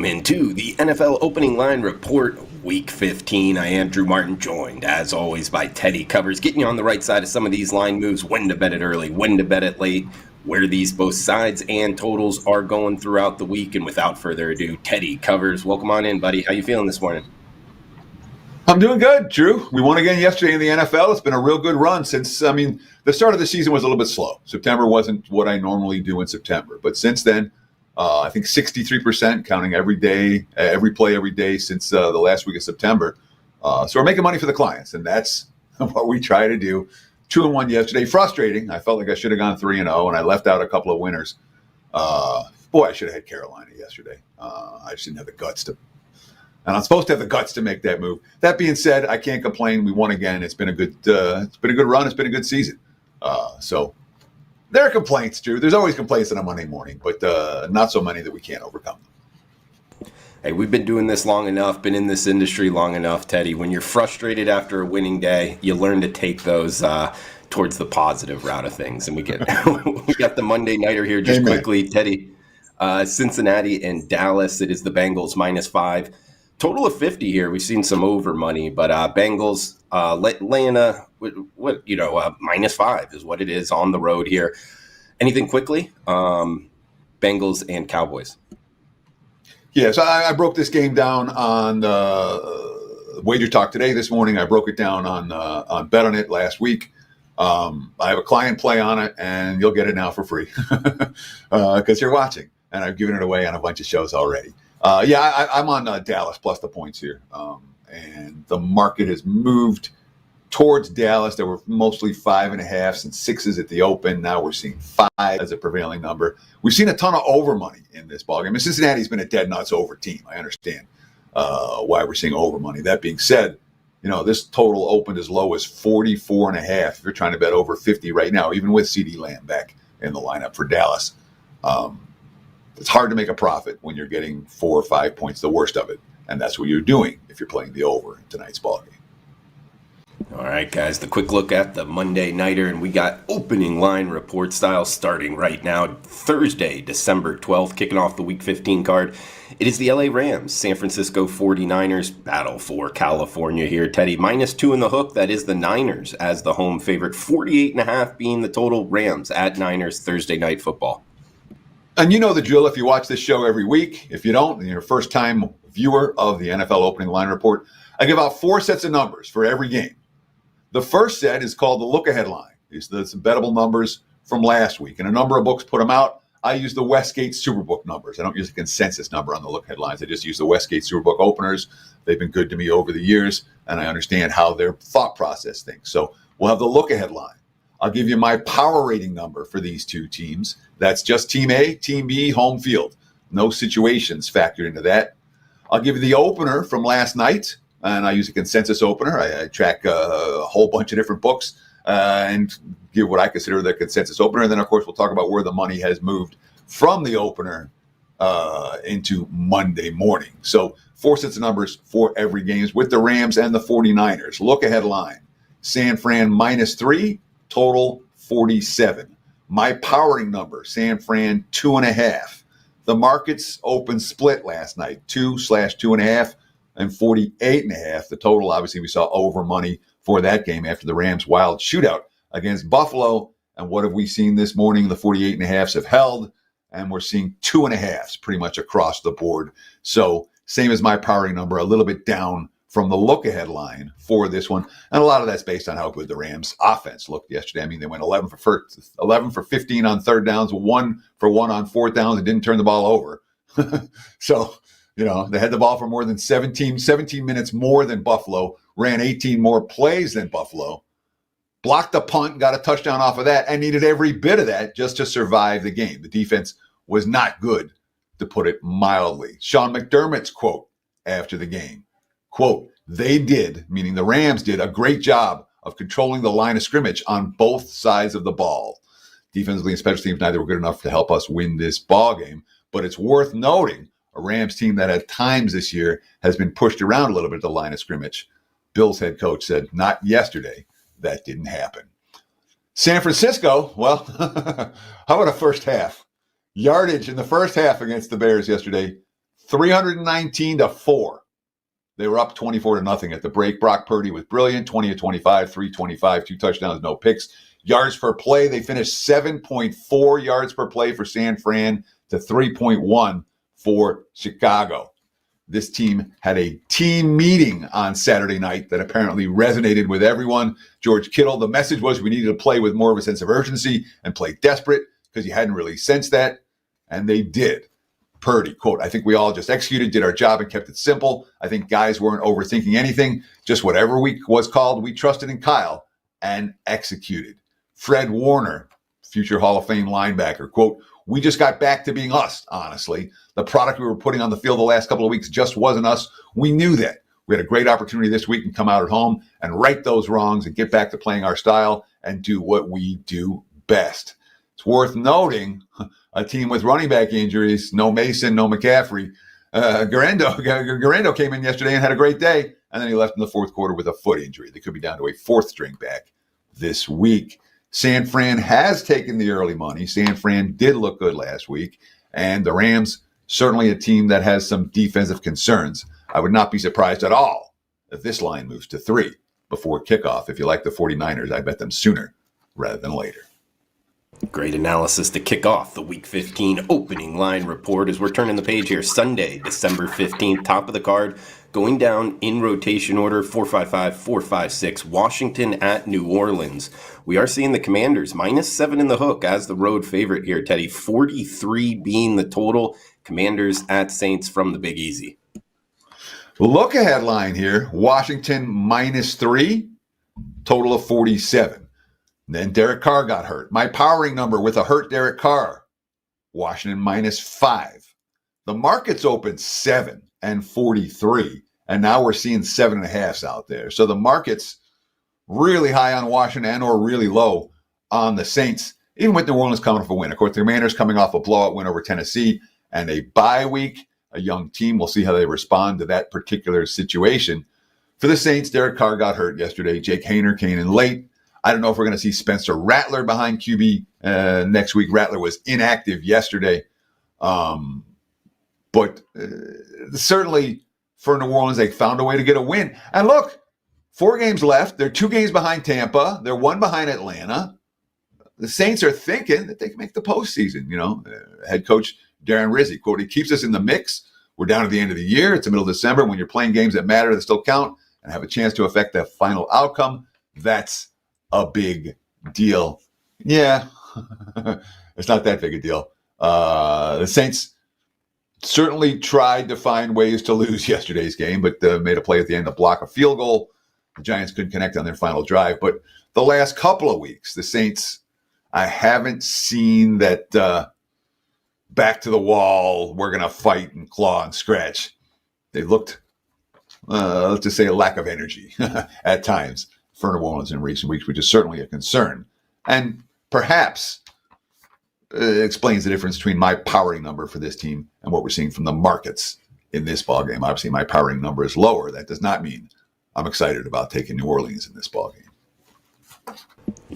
into the NFL Opening Line Report, Week 15. I am Drew Martin, joined, as always, by Teddy Covers, getting you on the right side of some of these line moves, when to bet it early, when to bet it late, where these both sides and totals are going throughout the week. And without further ado, Teddy Covers, welcome on in, buddy. How you feeling this morning? I'm doing good, Drew. We won again yesterday in the NFL. It's been a real good run since, the start of the season was a little bit slow. September wasn't what I normally do in September. But since then, I think 63%, counting every day, every play every day since the last week of September. So we're making money for the clients, and that's what we try to do. 2-1 yesterday. Frustrating. I felt like I should have gone 3-0, and I left out a couple of winners. I should have had Carolina yesterday. I just didn't have the guts to. And I'm supposed to have the guts to make that move. That being said, I can't complain. We won again. It's been a good run. It's been a good season. So there are complaints, Drew. There's always complaints on a Monday morning, but not so many that we can't overcome them. Hey, we've been doing this long enough, been in this industry long enough, Teddy. When you're frustrated after a winning day, you learn to take those towards the positive route of things. And we got the Monday nighter here just Amen. Quickly, Teddy. Cincinnati and Dallas. It is the Bengals -5. Total of 50 here. We've seen some over money, but Bengals laying -5 is what it is on the road here. Anything quickly? Bengals and Cowboys. Yeah, so I broke this game down on Wager Talk today. This morning, I broke it down on Bet on It last week. I have a client play on it, and you'll get it now for free because you're watching, and I've given it away on a bunch of shows already. I'm on Dallas plus the points here, and the market has moved towards Dallas. There were mostly 5.5s and 6s at the open. Now we're seeing 5 as a prevailing number. We've seen a ton of over money in this ballgame. And Cincinnati's been a dead nuts over team. I understand why we're seeing over money. That being said, this total opened as low as 44.5. If you're trying to bet over 50 right now, even with CeeDee Lamb back in the lineup for Dallas, it's hard to make a profit when you're getting 4 or 5 points, the worst of it. And that's what you're doing if you're playing the over in tonight's ballgame. All right, guys, the quick look at the Monday nighter, and we got opening line report style starting right now. Thursday, December 12th, kicking off the Week 15 card. It is the LA Rams, San Francisco 49ers, battle for California here. Teddy, -2 in the hook. That is the Niners as the home favorite. 48.5 being the total. Rams at Niners Thursday night football. And you know the drill if you watch this show every week. If you don't, and you're a first-time viewer of the NFL Opening Line Report, I give out 4 sets of numbers for every game. The first set is called the look-ahead line. These are some bettable numbers from last week. And a number of books put them out. I use the Westgate Superbook numbers. I don't use a consensus number on the look-ahead lines. I just use the Westgate Superbook openers. They've been good to me over the years, and I understand how their thought process thinks. So we'll have the look-ahead line. I'll give you my power rating number for these two teams. That's just Team A, Team B, home field. No situations factored into that. I'll give you the opener from last night, and I use a consensus opener. I track a whole bunch of different books and give what I consider the consensus opener. And then, of course, we'll talk about where the money has moved from the opener into Monday morning. So 4 sets of numbers for every game with the Rams and the 49ers. Look-ahead line, San Fran -3. Total 47. My powering number, San Fran 2.5. The markets open split last night, 2/2.5 and 48.5. The total, obviously, we saw over money for that game after the Rams' wild shootout against Buffalo. And what have we seen this morning? The 48.5s have held, and we're seeing 2.5s pretty much across the board. So same as my powering number, a little bit down from the look-ahead line for this one. And a lot of that's based on how good the Rams' offense looked yesterday. They went 11 for 15 on third downs, 1 for 1 on fourth downs, and didn't turn the ball over. So, they had the ball for more than 17 minutes more than Buffalo, ran 18 more plays than Buffalo, blocked a punt, got a touchdown off of that, and needed every bit of that just to survive the game. The defense was not good, to put it mildly. Sean McDermott's quote after the game, quote, "They did," meaning the Rams did, "a great job of controlling the line of scrimmage on both sides of the ball. Defensively and special teams neither were good enough to help us win this ball game." But it's worth noting a Rams team that at times this year has been pushed around a little bit at the line of scrimmage. Bill's head coach said, not yesterday, that didn't happen. San Francisco, well, how about a first half? Yardage in the first half against the Bears yesterday, 319-4. They were up 24-0 at the break. Brock Purdy was brilliant, 20 of 25, 325, 2 touchdowns, no picks. Yards per play, they finished 7.4 yards per play for San Fran to 3.1 for Chicago. This team had a team meeting on Saturday night that apparently resonated with everyone. George Kittle, the message was we needed to play with more of a sense of urgency and play desperate because you hadn't really sensed that, and they did. Purdy, quote, I think we all just executed, did our job, and kept it simple. I think guys weren't overthinking anything. Just whatever was called, we trusted in Kyle and executed. Fred Warner, future Hall of Fame linebacker, quote, we just got back to being us, honestly. The product we were putting on the field the last couple of weeks just wasn't us. We knew that. We had a great opportunity this week and come out at home and right those wrongs and get back to playing our style and do what we do best. It's worth noting, a team with running back injuries, no Mason, no McCaffrey. Garando came in yesterday and had a great day, and then he left in the fourth quarter with a foot injury. They could be down to a fourth string back this week. San Fran has taken the early money. San Fran did look good last week, and the Rams, certainly a team that has some defensive concerns. I would not be surprised at all if this line moves to 3 before kickoff. If you like the 49ers, I bet them sooner rather than later. Great analysis to kick off the Week 15 opening line report as we're turning the page here. Sunday, December 15th, top of the card, going down in rotation order, 4-5-5, 4-5-6, Washington at New Orleans. We are seeing the Commanders -7 in the hook as the road favorite here, Teddy. 43 being the total. Commanders at Saints from the Big Easy. Look ahead line here, Washington -3, total of 47. Then Derek Carr got hurt. My powering number with a hurt Derek Carr, Washington -5. The market's open 7 and 43, and now we're seeing 7.5s out there. So the market's really high on Washington and or really low on the Saints, even with New Orleans coming off a win. Of course, the Commanders coming off a blowout win over Tennessee and a bye week, a young team. We'll see how they respond to that particular situation. For the Saints, Derek Carr got hurt yesterday. Jake Haener came in late. I don't know if we're going to see Spencer Rattler behind QB next week. Rattler was inactive yesterday. But certainly for New Orleans, they found a way to get a win. And look, 4 games left. They're 2 games behind Tampa. They're 1 behind Atlanta. The Saints are thinking that they can make the postseason. You know, head coach Darren Rizzi, quote, it keeps us in the mix. We're down at the end of the year. It's the middle of December. When you're playing games that matter, that still count, and have a chance to affect the final outcome, that's a big deal. Yeah, it's not that big a deal. The Saints certainly tried to find ways to lose yesterday's game, but made a play at the end to block a field goal. The Giants couldn't connect on their final drive. But the last couple of weeks, the Saints, I haven't seen that back to the wall, we're going to fight and claw and scratch. They looked, let's just say, a lack of energy at times for New Orleans in recent weeks, which is certainly a concern. And perhaps explains the difference between my powering number for this team and what we're seeing from the markets in this ballgame. Obviously, my powering number is lower. That does not mean I'm excited about taking New Orleans in this ballgame.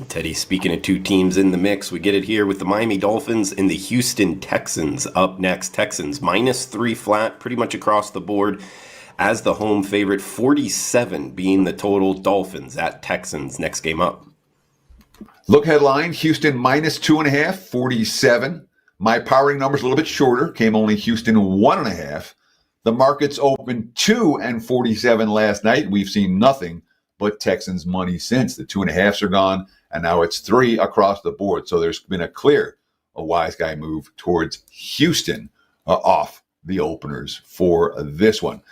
Teddy, speaking of 2 teams in the mix, we get it here with the Miami Dolphins and the Houston Texans up next. Texans -3 flat, pretty much across the board as the home favorite, 47 being the total. Dolphins at Texans next game up. Look headline, Houston -2.5, 47. My powering number is a little bit shorter, came only Houston 1.5. The market's open 2 and 47 last night. We've seen nothing but Texans money since. The 2.5s are gone, and now it's 3 across the board. So there's been a wise guy move towards Houston off the openers for this one.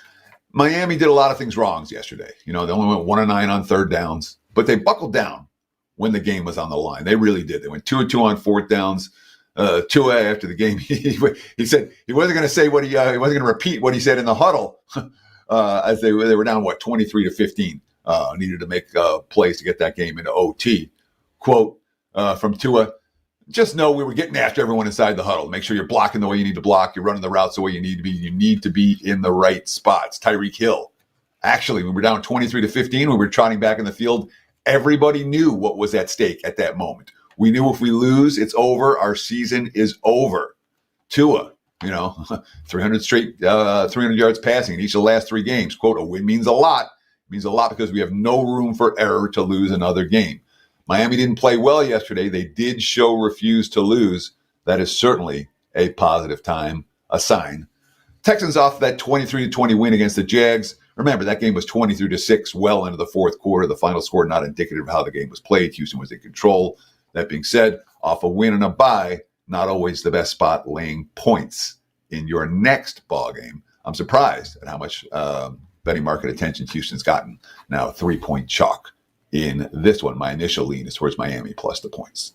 Miami did a lot of things wrong yesterday. You know, they only went 1-9 on third downs, but they buckled down when the game was on the line. They really did. They went 2-2 on fourth downs. Tua after the game, he said he wasn't going to say what he wasn't going to repeat what he said in the huddle as they were down 23-15. Needed to make plays to get that game into OT. Quote from Tua: "Just know we were getting after everyone inside the huddle. Make sure you're blocking the way you need to block. You're running the routes the way you need to be. You need to be in the right spots." Tyreek Hill. Actually, when we were down 23-15, we were trotting back in the field. Everybody knew what was at stake at that moment. We knew if we lose, it's over. Our season is over. Tua 300 300 yards passing in each of the last 3 games. Quote, a win means a lot. It means a lot because we have no room for error to lose another game. Miami didn't play well yesterday. They did show refuse to lose. That is certainly a positive sign. Texans off that 23-20 win against the Jags. Remember, that game was 23-6 well into the fourth quarter. The final score not indicative of how the game was played. Houston was in control. That being said, off a win and a bye, not always the best spot laying points in your next ball game. I'm surprised at how much betting market attention Houston's gotten. Now, 3-point chalk in this one. My initial lean is towards Miami plus the points.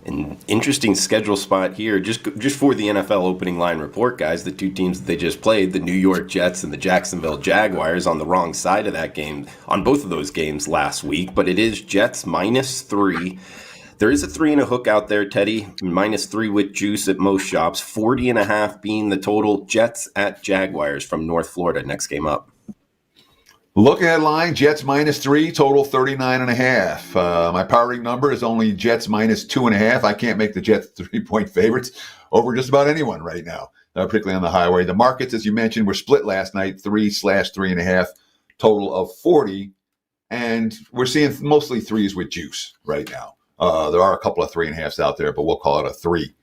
An interesting schedule spot here, just for the NFL opening line report, guys. The 2 teams that they just played, the New York Jets and the Jacksonville Jaguars, on the wrong side of that game on both of those games last week. But it is Jets -3. There is a 3 and a hook out there, Teddy. -3 with juice at most shops. 40.5 being the total. Jets at Jaguars from North Florida. Next game up. Look at line, Jets -3, total 39.5. My powering number is only Jets -2.5. I can't make the Jets 3-point favorites over just about anyone right now, particularly on the highway. The markets, as you mentioned, were split last night, 3/3.5, total of 40. And we're seeing mostly 3s with juice right now. There are a couple of 3.5s out there, but we'll call it a 3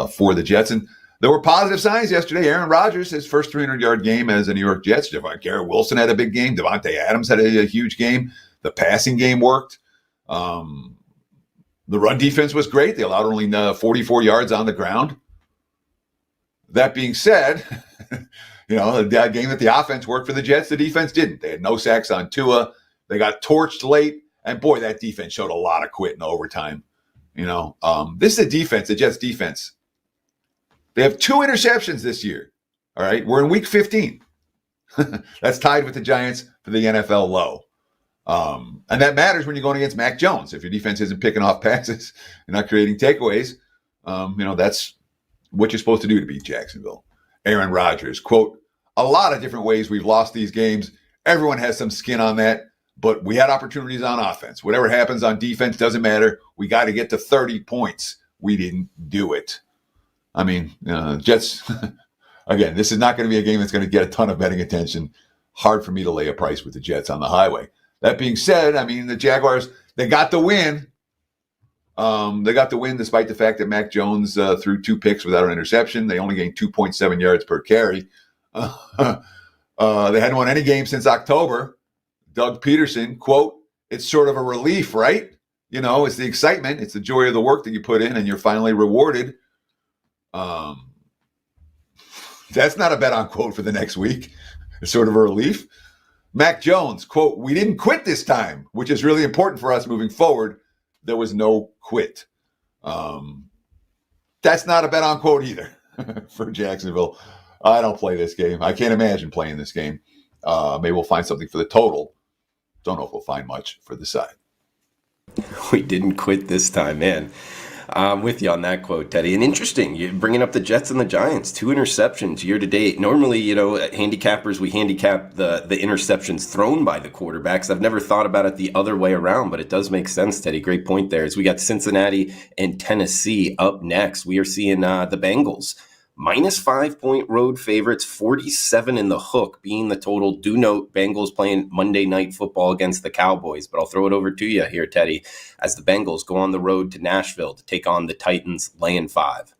for the Jets. And there were positive signs yesterday. Aaron Rodgers, his first 300-yard game as a New York Jets. Garrett Wilson had a big game. Devontae Adams had a huge game. The passing game worked. The run defense was great. They allowed only 44 yards on the ground. That being said, the game that the offense worked for the Jets, the defense didn't. They had no sacks on Tua. They got torched late. And boy, that defense showed a lot of quit in overtime. This is a defense, the Jets defense. They have 2 interceptions this year. All right. We're in week 15. That's tied with the Giants for the NFL low. And that matters when you're going against Mac Jones. If your defense isn't picking off passes, you're not creating takeaways. That's what you're supposed to do to beat Jacksonville. Aaron Rodgers, quote, a lot of different ways we've lost these games. Everyone has some skin on that, but we had opportunities on offense. Whatever happens on defense doesn't matter. We got to get to 30 points. We didn't do it. Jets, again, this is not going to be a game that's going to get a ton of betting attention. Hard for me to lay a price with the Jets on the highway. That being said, the Jaguars, they got the win. They got the win despite the fact that Mac Jones threw 2 picks without an interception. They only gained 2.7 yards per carry. They hadn't won any game since October. Doug Peterson, quote, it's sort of a relief, right? It's the excitement. It's the joy of the work that you put in and you're finally rewarded. That's not a bet on quote for the next week. It's sort of a relief. Mac Jones, quote, we didn't quit this time, which is really important for us moving forward. There was no quit. That's not a bet on quote either for Jacksonville. I don't play this game. I can't imagine playing this game. Maybe we'll find something for the total. Don't know if we'll find much for the side. We didn't quit this time, man. I'm with you on that quote, Teddy. And interesting, you're bringing up the Jets and the Giants, 2 interceptions year to date. Normally, handicappers, we handicap the interceptions thrown by the quarterbacks. I've never thought about it the other way around, but it does make sense, Teddy. Great point there. As we got Cincinnati and Tennessee up next, we are seeing the Bengals. -5-point road favorites, 47 in the hook being the total. Do note Bengals playing Monday Night Football against the Cowboys, but I'll throw it over to you here, Teddy, as the Bengals go on the road to Nashville to take on the Titans, laying 5.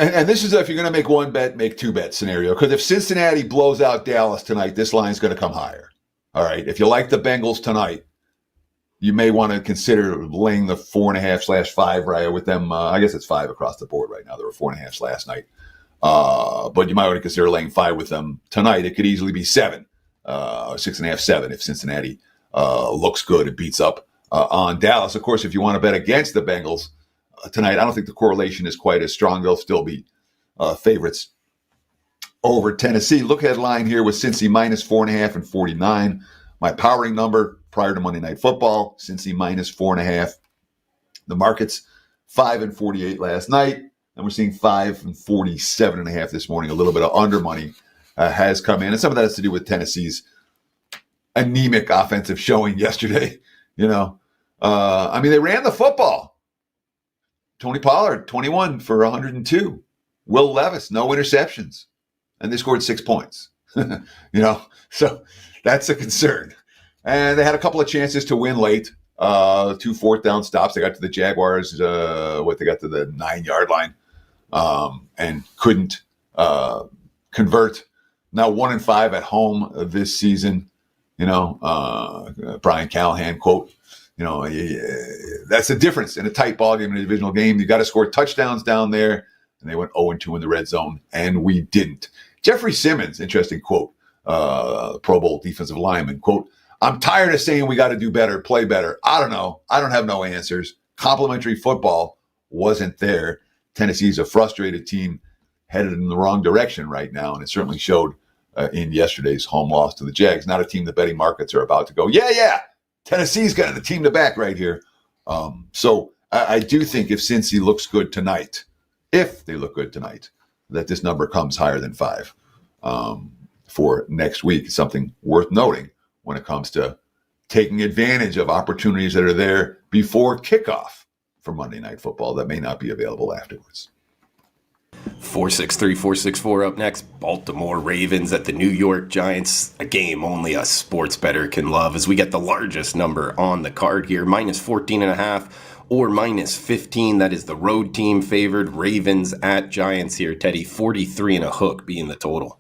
And this is if you're going to make 1 bet, make 2 bet scenario. Because if Cincinnati blows out Dallas tonight, this line's going to come higher. All right. If you like the Bengals tonight, you may want to consider laying the 4.5/5 right with them. I guess it's 5 across the board right now. There were 4.5s last night. But you might want to consider laying 5 with them tonight. It could easily be 7, 6.5, 7 if Cincinnati looks good and beats up on Dallas. Of course, if you want to bet against the Bengals tonight, I don't think the correlation is quite as strong. They'll still be favorites over Tennessee. Look at line here with Cincy -4.5 and 49. My powering number prior to Monday Night Football, Cincy -4.5. The markets 5 and 48 last night. And we're seeing 5 and 47.5 this morning. A little bit of under money has come in. And some of that has to do with Tennessee's anemic offensive showing yesterday. They ran the football. Tony Pollard, 21 for 102. Will Levis, no interceptions. And they scored 6 points. So that's a concern. And they had a couple of chances to win late. 2 fourth-down stops. They got to the Jaguars. They got to the 9-yard line and couldn't convert. Now 1-5 at home this season. Brian Callahan quote. That's the difference in a tight ball game in a divisional game. You got to score touchdowns down there, and they went 0-2 in the red zone, and we didn't. Jeffrey Simmons, interesting quote. Pro Bowl defensive lineman quote. I'm tired of saying we got to do better, play better. I don't know. I don't have no answers. Complimentary football wasn't there. Tennessee's a frustrated team headed in the wrong direction right now, and it certainly showed in yesterday's home loss to the Jags. Not a team the betting markets are about to go, yeah, Tennessee's got the team to back right here. So I do think if Cincy looks good tonight, if they look good tonight, that this number comes higher than 5 for next week. It's something worth noting when it comes to taking advantage of opportunities that are there before kickoff for Monday Night Football that may not be available afterwards. 463-464 up next. Baltimore Ravens at the New York Giants. A game only a sports bettor can love as we get the largest number on the card here. -14.5 or -15. That is the road team favored. Ravens at Giants here, Teddy. 43 and a hook being the total.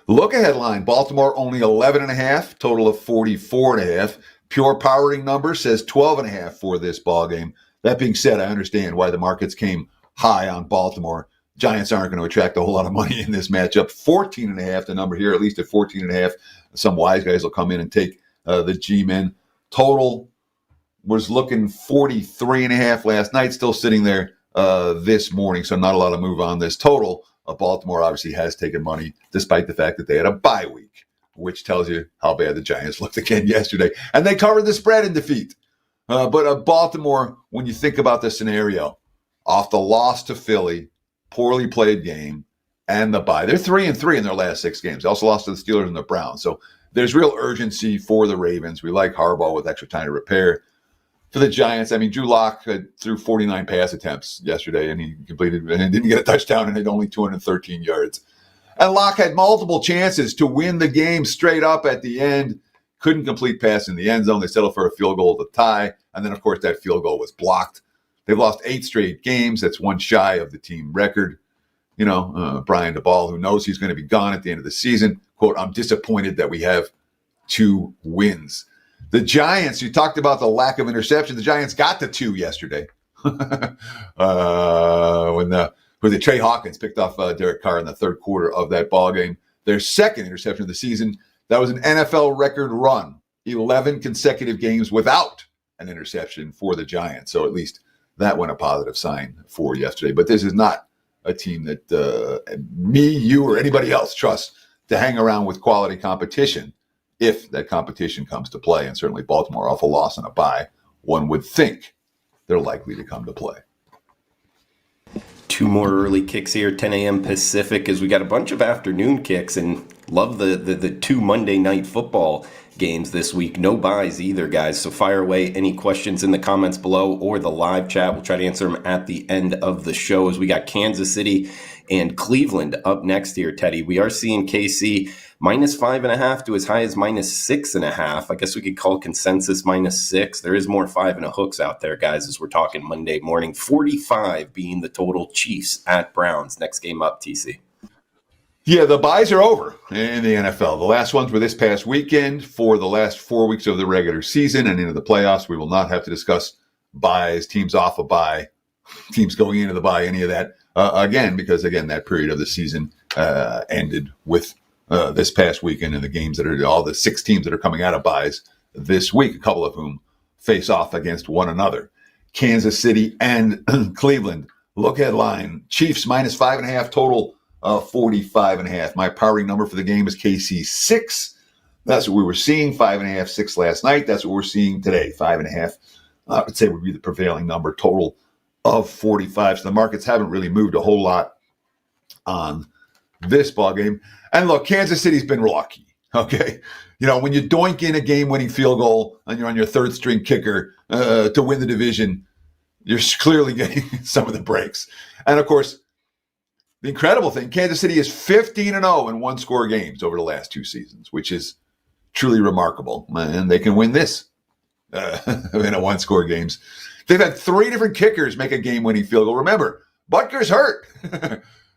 Look ahead line. Baltimore only 11.5, total of 44.5. Pure powering number says 12.5 for this ball game. That being said, I understand why the markets came high on Baltimore. Giants aren't going to attract a whole lot of money in this matchup. 14.5, the number here, at least at 14.5. Some wise guys will come in and take the G-men. Total was looking 43.5 last night, still sitting there this morning, so not a lot of move on this total. Baltimore obviously has taken money, despite the fact that they had a bye week, which tells you how bad the Giants looked again yesterday. And they covered the spread in defeat. But Baltimore, when you think about the scenario, off the loss to Philly, poorly played game, and the bye. They're 3-3 in their last 6 games. They also lost to the Steelers and the Browns. So there's real urgency for the Ravens. We like Harbaugh with extra time to repair. For the Giants, Drew Lock threw 49 pass attempts yesterday, and he completed and didn't get a touchdown, and had only 213 yards. And Lock had multiple chances to win the game straight up at the end. Couldn't complete pass in the end zone. They settled for a field goal to tie, and then, of course, that field goal was blocked. They've lost 8 straight games. That's one shy of the team record. Brian DeBall, who knows he's going to be gone at the end of the season, quote, I'm disappointed that we have 2 wins. The Giants, you talked about the lack of interception. The Giants got to 2 yesterday. when Trey Hawkins picked off Derek Carr in the third quarter of that ball game. Their second interception of the season. That was an NFL record run. 11 consecutive games without an interception for the Giants. So at least that went a positive sign for yesterday. But this is not a team that me, you, or anybody else trusts to hang around with quality competition if that competition comes to play. And certainly Baltimore off a loss and a bye, one would think they're likely to come to play. 2 more early kicks here, 10 a.m. Pacific, as we got a bunch of afternoon kicks, and love the 2 Monday Night Football games this week. No buys either, guys. So fire away any questions in the comments below or the live chat. We'll try to answer them at the end of the show, as we got Kansas City and Cleveland up next here, Teddy. We are seeing KC -5.5 to as high as -6.5. I guess we could call consensus -6. There is more 5 and a hooks out there, guys, as we're talking Monday morning. 45 being the total. Chiefs at Browns. Next game up, TC. Yeah, the buys are over in the NFL. The last ones were this past weekend for the last 4 weeks of the regular season and into the playoffs. We will not have to discuss buys, teams off a bye, teams going into the bye, any of that again, because, again, that period of the season ended with this past weekend, and the games that are all the 6 teams that are coming out of buys this week, a couple of whom face off against one another. Kansas City and Cleveland. Look at line. Chiefs -5.5, total 45.5. My powering number for the game is KC 6. That's what we were seeing, 5.5, 6 last night. That's what we're seeing today, 5.5. I would say would be the prevailing number, total of 45. So the markets haven't really moved a whole lot on this ball game. And look, Kansas City's been lucky, okay? When you doink in a game-winning field goal and you're on your third string kicker to win the division, you're clearly getting some of the breaks. And, of course, the incredible thing, Kansas City is 15-0 in one-score games over the last 2 seasons, which is truly remarkable. And they can win this in a one-score games. They've had 3 different kickers make a game-winning field goal. Remember, Butker's hurt.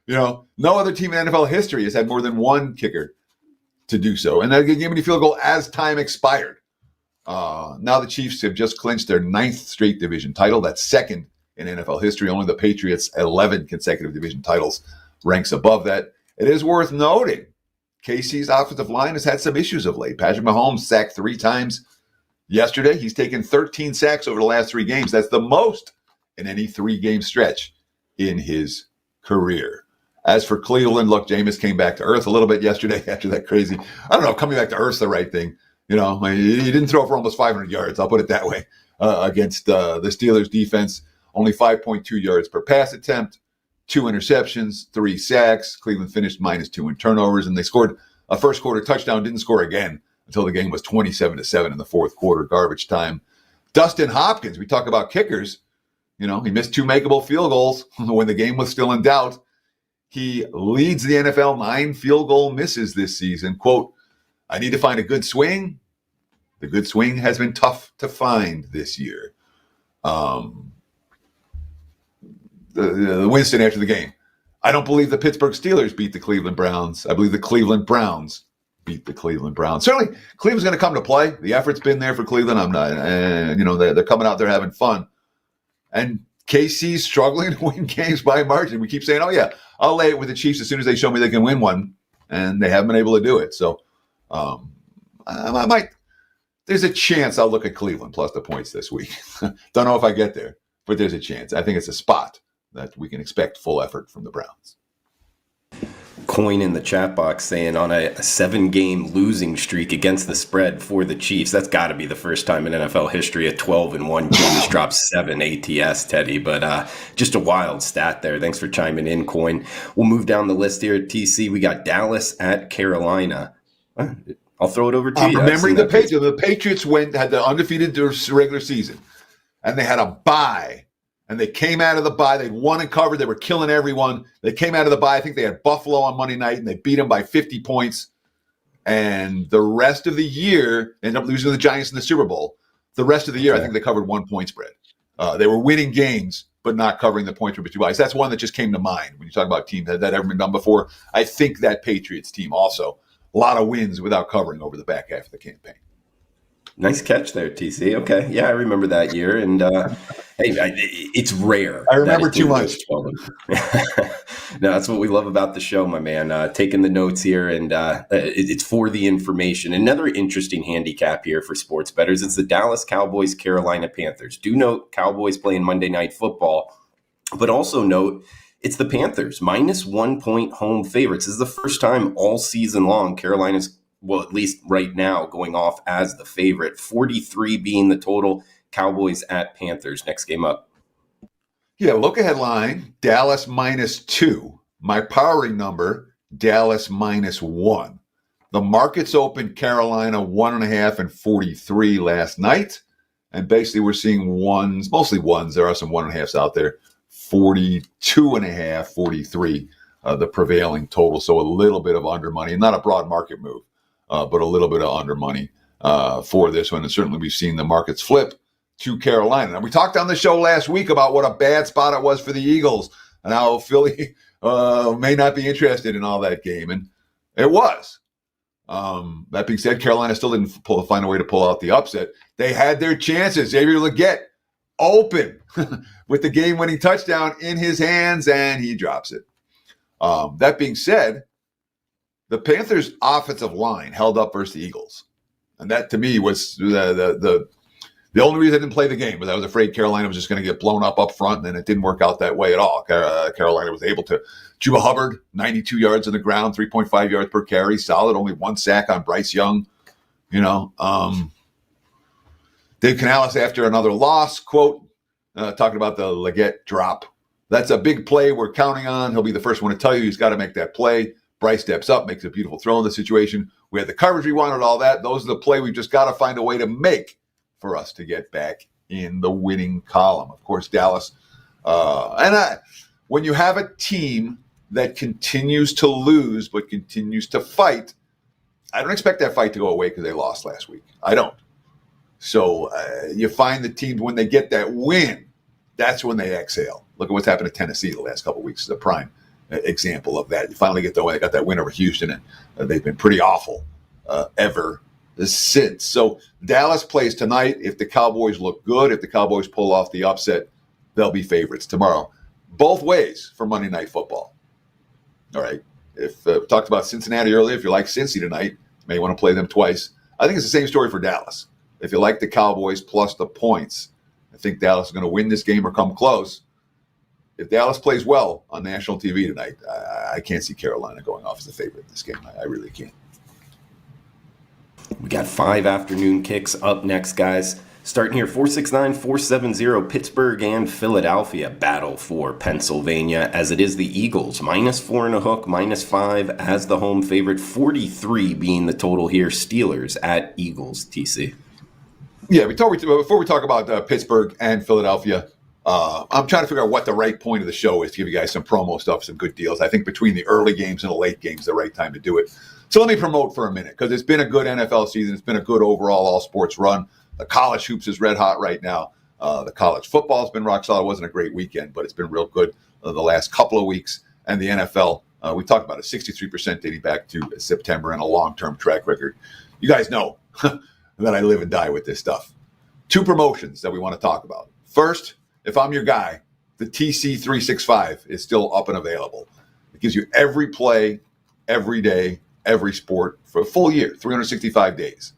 No other team in NFL history has had more than one kicker to do so. And that game-winning field goal as time expired. Now the Chiefs have just clinched their 9th straight division title. That's second in NFL history. Only the Patriots' 11 consecutive division titles ranks above that. It is worth noting, KC's offensive line has had some issues of late. Patrick Mahomes sacked 3 times yesterday. He's taken 13 sacks over the last 3 games. That's the most in any 3-game stretch in his career. As for Cleveland, look, Jameis came back to earth a little bit yesterday after that crazy, I don't know, coming back to earth's the right thing. He didn't throw for almost 500 yards, I'll put it that way, against the Steelers defense. Only 5.2 yards per pass attempt, 2 interceptions, 3 sacks. Cleveland finished -2 in turnovers, and they scored a first-quarter touchdown, didn't score again until the game was 27-7 in the fourth quarter, garbage time. Dustin Hopkins, we talk about kickers. He missed 2 makeable field goals when the game was still in doubt. He leads the NFL 9 field goal misses this season. Quote, I need to find a good swing. The good swing has been tough to find this year. The Winston after the game. I don't believe the Pittsburgh Steelers beat the Cleveland Browns. I believe the Cleveland Browns beat the Cleveland Browns. Certainly, Cleveland's going to come to play. The effort's been there for Cleveland. I'm not, they're coming out there having fun. And KC's struggling to win games by margin. We keep saying, oh, yeah, I'll lay it with the Chiefs as soon as they show me they can win one. And they haven't been able to do it. So I might, there's a chance I'll look at Cleveland plus the points this week. Don't know if I get there, but there's a chance. I think it's a spot that we can expect full effort from the Browns. Coin in the chat box saying on a 7-game losing streak against the spread for the Chiefs. That's got to be the first time in NFL history a 12-1 team has dropped 7 ATS, Teddy. But just a wild stat there. Thanks for chiming in, Coin. We'll move down the list here at TC. We got Dallas at Carolina. I'll throw it over to you. Remembering the Patriots. The Patriots had the undefeated regular season, and they had a bye. And they came out of the bye. They won and covered. They were killing everyone. They came out of the bye. I think they had Buffalo on Monday night, and they beat them by 50 points. And the rest of the year, they ended up losing to the Giants in the Super Bowl. The rest of the year, I think they covered 1 point spread. They were winning games, but not covering the points between buys. That's one that just came to mind when you talk about teams that ever been done before. I think that Patriots team also, a lot of wins without covering over the back half of the campaign. Nice catch there, TC. Okay. Yeah, I remember that year. And it's rare. I remember too much. No, that's what we love about the show, my man. Taking the notes here, and it's for the information. Another interesting handicap here for sports bettors. It's the Dallas Cowboys, Carolina Panthers. Do note Cowboys playing Monday Night Football, but also note it's the Panthers, -1 point home favorites. This is the first time all season long Carolina's, well, at least right now, going off as the favorite. 43 being the total. Cowboys at Panthers. Next game up. Yeah, look ahead line, Dallas -2. My powering number, Dallas -1. The markets opened Carolina 1.5 and 43 last night. And basically we're seeing ones, mostly ones. There are some 1.5s out there. 42.5, 43, the prevailing total. So a little bit of under money, not a broad market move. But a little bit of under money for this one. And certainly we've seen the markets flip to Carolina. And we talked on the show last week about what a bad spot it was for the Eagles and how Philly may not be interested in all that game. And it was. That being said, Carolina still didn't find a way to pull out the upset. They had their chances. Xavier Legette open with the game-winning touchdown in his hands, and he drops it. That being said, the Panthers' offensive line held up versus the Eagles. And that, to me, was the only reason I didn't play the game, was I was afraid Carolina was just going to get blown up front, and it didn't work out that way at all. Carolina was able to. Juba Hubbard, 92 yards on the ground, 3.5 yards per carry, solid, only 1 sack on Bryce Young. Dave Canales, after another loss, quote, talking about the Legette drop. That's a big play we're counting on. He'll be the first one to tell you he's got to make that play. Bryce steps up, makes a beautiful throw in the situation. We had the coverage we wanted, all that. Those are the play we've just got to find a way to make for us to get back in the winning column. Of course, Dallas. When you have a team that continues to lose but continues to fight. I don't expect that fight to go away because they lost last week. I don't. So you find the teams, when they get that win, that's when they exhale. Look at what's happened to Tennessee the last couple of weeks. It's a prime example of that. You finally get the way they got that win over Houston, and they've been pretty awful ever since. So Dallas plays tonight. If the Cowboys look good, if the Cowboys pull off the upset, they'll be favorites tomorrow. Both ways for Monday Night Football. All right. If we talked about Cincinnati earlier, if you like Cincy tonight, you may want to play them twice. I think it's the same story for Dallas. If you like the Cowboys plus the points, I think Dallas is going to win this game or come close. If Dallas plays well on national TV tonight, I can't see Carolina going off as the favorite in this game. I really can't. We got 5 afternoon kicks up next, guys. Starting here, 469, 470, Pittsburgh and Philadelphia battle for Pennsylvania, as it is the Eagles. -4 and a hook, -5 as the home favorite, 43 being the total here. Steelers at Eagles, TC. Yeah, before we talk about Pittsburgh and Philadelphia, I'm trying to figure out what the right point of the show is to give you guys some promo stuff, some good deals. I think between the early games and the late games, the right time to do it. So let me promote for a minute, because it's been a good NFL season. It's been a good overall all-sports run. The college hoops is red hot right now. The college football has been rock solid. It wasn't a great weekend, but it's been real good the last couple of weeks. And the NFL, we talked about it, 63% dating back to September and a long-term track record. You guys know that I live and die with this stuff. 2 promotions that we want to talk about. First, if I'm your guy, the TC365 is still up and available. It gives you every play, every day, every sport for a full year, 365 days.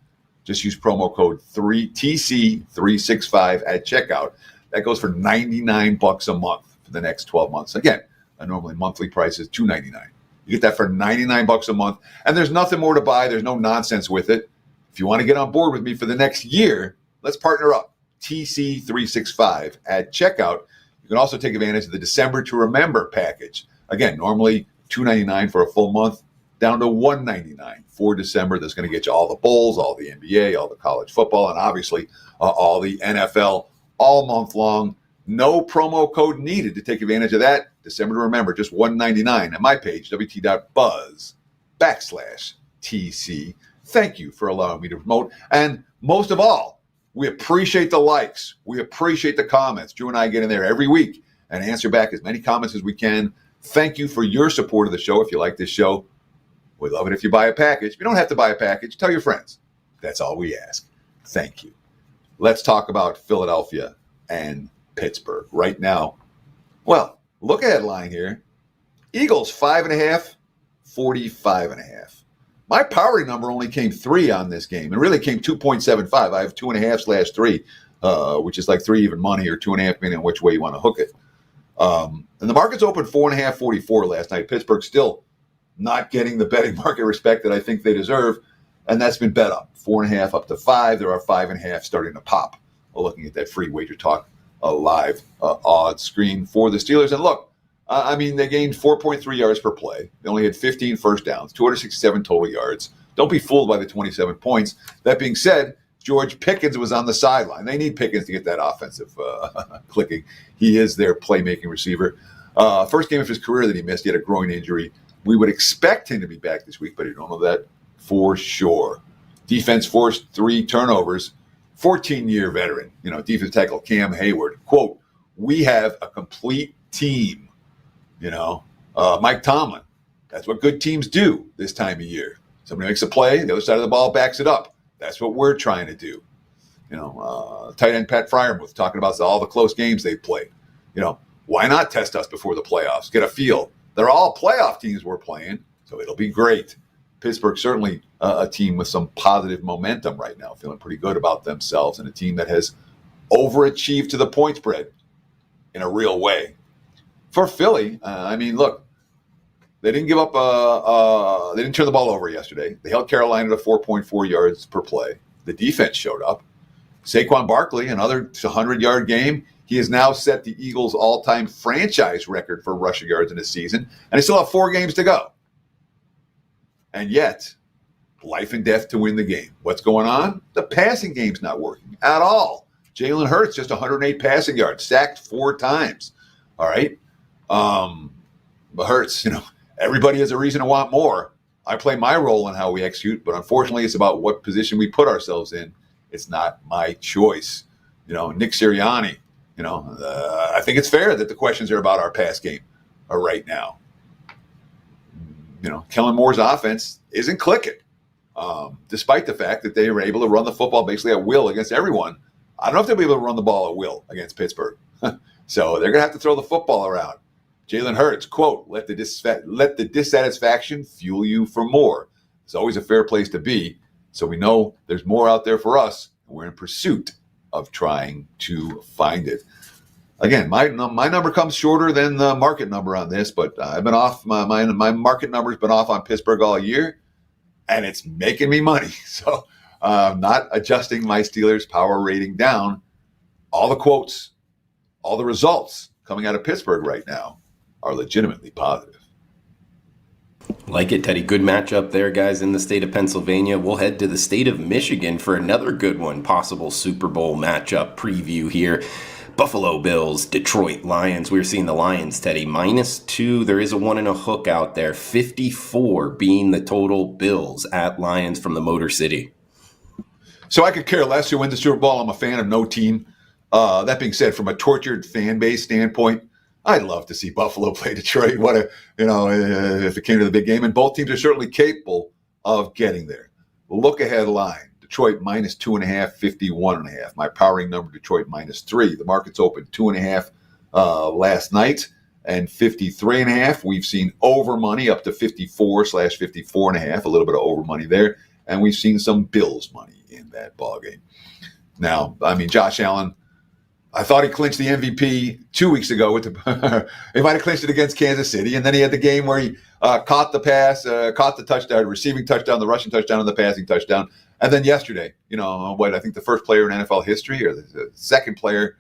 Just use promo code TC365 at checkout. That goes for $99 a month for the next 12 months. Again, a normally monthly price is $299. You get that for $99 a month, and there's nothing more to buy. There's no nonsense with it. If you want to get on board with me for the next year, let's partner up. TC365 at checkout. You can also take advantage of the December to Remember package. Again, normally $299 for a full month, down to $199 for December. That's going to get you all the bowls, all the NBA, all the college football, and obviously all the NFL all month long. No promo code needed to take advantage of that. December to Remember, just $199 at my page, wt.buzz/TC. Thank you for allowing me to promote. And most of all, we appreciate the likes. We appreciate the comments. Drew and I get in there every week and answer back as many comments as we can. Thank you for your support of the show. If you like this show, we'd love it if you buy a package. You don't have to buy a package. Tell your friends. That's all we ask. Thank you. Let's talk about Philadelphia and Pittsburgh right now. Well, look at line here. Eagles 5.5, 45.5. My power number only came 3 on this game. It really came 2.75. I have 2.5/3, which is like 3 even money, or 2.5 depending on which way you want to hook it. And the market's opened 4.5, 44 last night. Pittsburgh still not getting the betting market respect that I think they deserve, and that's been bet up. 4.5 up to 5. There are 5.5 starting to pop. We're looking at that free Wager Talk live odds screen for the Steelers. And look, they gained 4.3 yards per play. They only had 15 first downs, 267 total yards. Don't be fooled by the 27 points. That being said, George Pickens was on the sideline. They need Pickens to get that offensive clicking. He is their playmaking receiver. First game of his career that he missed. He had a groin injury. We would expect him to be back this week, but you don't know that for sure. Defense forced 3 turnovers. 14-year veteran, defensive tackle Cam Hayward. Quote, "We have a complete team." Mike Tomlin. That's what good teams do this time of year. Somebody makes a play, the other side of the ball backs it up. That's what we're trying to do. Tight end Pat Fryermuth talking about all the close games they've played. Why not test us before the playoffs? Get a feel. They're all playoff teams we're playing, so it'll be great. Pittsburgh certainly a team with some positive momentum right now, feeling pretty good about themselves, and a team that has overachieved to the point spread in a real way. For Philly, look, they didn't give up. They didn't turn the ball over yesterday. They held Carolina to 4.4 yards per play. The defense showed up. Saquon Barkley, another 100-yard game. He has now set the Eagles' all-time franchise record for rushing yards in a season, and they still have 4 games to go. And yet, life and death to win the game. What's going on? The passing game's not working at all. Jalen Hurts, just 108 passing yards, sacked 4 times. All right. But Hurts, everybody has a reason to want more. I play my role in how we execute, but unfortunately, it's about what position we put ourselves in. It's not my choice. Nick Sirianni, I think it's fair that the questions are about our pass game right now. Kellen Moore's offense isn't clicking, despite the fact that they were able to run the football basically at will against everyone. I don't know if they'll be able to run the ball at will against Pittsburgh. So they're going to have to throw the football around. Jalen Hurts, quote, let the dissatisfaction fuel you for more. It's always a fair place to be. So we know there's more out there for us. And we're in pursuit of trying to find it. Again, my number comes shorter than the market number on this, but I've been off. My market number's been off on Pittsburgh all year, and it's making me money. So I'm not adjusting my Steelers power rating down. All the quotes, all the results coming out of Pittsburgh right now are legitimately positive. Like it, Teddy. Good matchup there, guys, in the state of Pennsylvania. We'll head to the state of Michigan for another good one, possible Super Bowl matchup preview here. Buffalo Bills, Detroit Lions. We're seeing the Lions, Teddy, -2. There is a 1 and a hook out there. 54 being the total Bills at Lions from the Motor City. So I could care less who wins the Super Bowl. I'm a fan of no team. That being said, from a tortured fan base standpoint, I'd love to see Buffalo play Detroit. If it came to the big game, and both teams are certainly capable of getting there. Look ahead line. Detroit -2.5, 51.5. My powering number, Detroit -3. The market's open 2.5 last night and 53.5. We've seen over money up to 54/54.5, a little bit of over money there. And we've seen some Bills money in that ballgame. Now, Josh Allen, I thought he clinched the MVP 2 weeks ago. He might have clinched it against Kansas City, and then he had the game where he caught the pass, caught the touchdown, receiving touchdown, the rushing touchdown, and the passing touchdown. And then yesterday, I think the first player in NFL history, or the second player,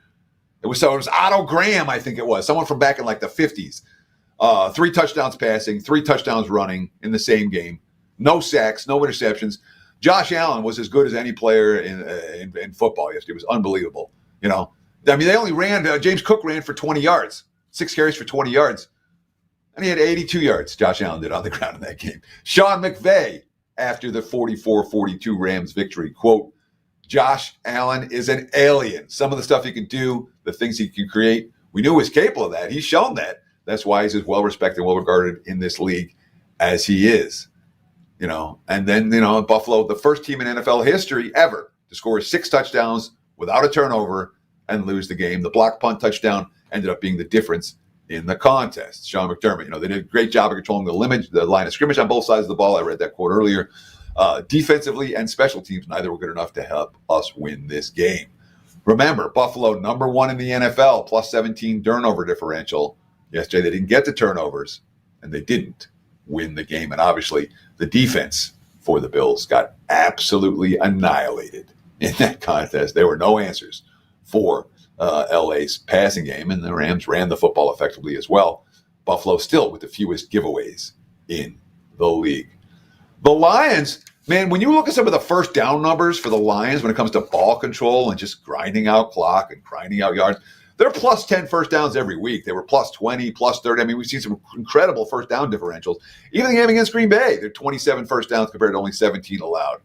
it was Otto Graham, I think it was, someone from back in like the 50s. 3 touchdowns passing, 3 touchdowns running in the same game. No sacks, no interceptions. Josh Allen was as good as any player in football yesterday. It was unbelievable. They only ran, James Cook ran for 20 yards, 6 carries for 20 yards. And he had 82 yards, Josh Allen did, on the ground in that game. Sean McVay, after the 44-42 Rams victory, quote, Josh Allen is an alien. Some of the stuff he can do, the things he can create, we knew he was capable of that. He's shown that. That's why he's as well-respected and well-regarded in this league as he is. And then, Buffalo, the first team in NFL history ever to score 6 touchdowns without a turnover and lose the game. The block punt touchdown ended up being the difference in the contest. Sean McDermott, they did a great job of controlling the line of scrimmage on both sides of the ball. I read that quote earlier. Defensively and special teams, neither were good enough to help us win this game. Remember, Buffalo, number 1 in the NFL, +17 turnover differential. Yesterday, they didn't get the turnovers, and they didn't win the game. And obviously, the defense for the Bills got absolutely annihilated in that contest. There were no answers for LA's passing game, and the Rams ran the football effectively as well. Buffalo still with the fewest giveaways in the league. The Lions, man, when you look at some of the first down numbers for the Lions when it comes to ball control and just grinding out clock and grinding out yards, they're +10 first downs every week. They were +20, +30. We've seen some incredible first down differentials. Even the game against Green Bay, they're 27 first downs compared to only 17 allowed.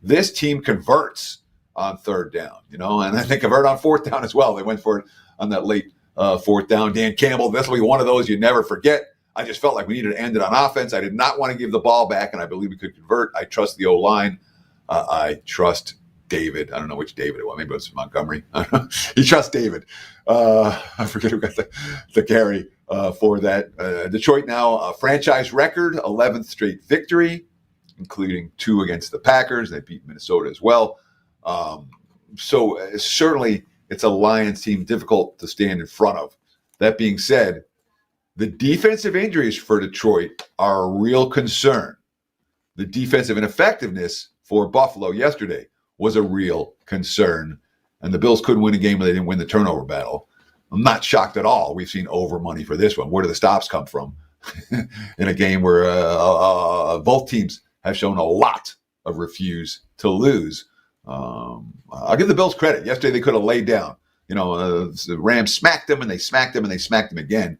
This team converts on third down, and they convert on fourth down as well. They went for it on that late fourth down. Dan Campbell, this will be one of those you never forget. I just felt like we needed to end it on offense. I did not want to give the ball back, and I believe we could convert. I trust the O-line. I trust David. I don't know which David it was. Maybe it was Montgomery. He trusts David. I forget who got the carry for that. Detroit now a franchise record, 11th straight victory, including 2 against the Packers. They beat Minnesota as well. So certainly it's a Lions team difficult to stand in front of. That being said, the defensive injuries for Detroit are a real concern. The defensive ineffectiveness for Buffalo yesterday was a real concern. And the Bills couldn't win a game where they didn't win the turnover battle. I'm not shocked at all. We've seen over money for this one. Where do the stops come from? In a game where both teams have shown a lot of refuse to lose. I'll give the Bills credit. Yesterday they could have laid down. The Rams smacked them, and they smacked them, and they smacked them again.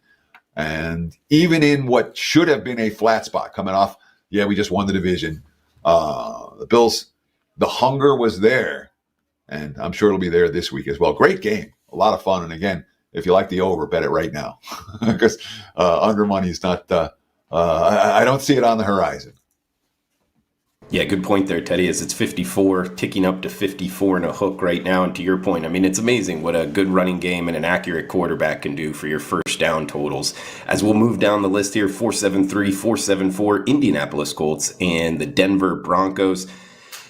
And even in what should have been a flat spot coming off, we just won the division. The Bills, the hunger was there, and I'm sure it'll be there this week as well. Great game, a lot of fun. And again, if you like the over, bet it right now because under money is not. I don't see it on the horizon. Yeah, good point there, Teddy, as it's 54, ticking up to 54 and a hook right now. And to your point, I mean, it's amazing what a good running game and an accurate quarterback can do for your first down totals. As we'll move down the list here, 473, 474, Indianapolis Colts and the Denver Broncos.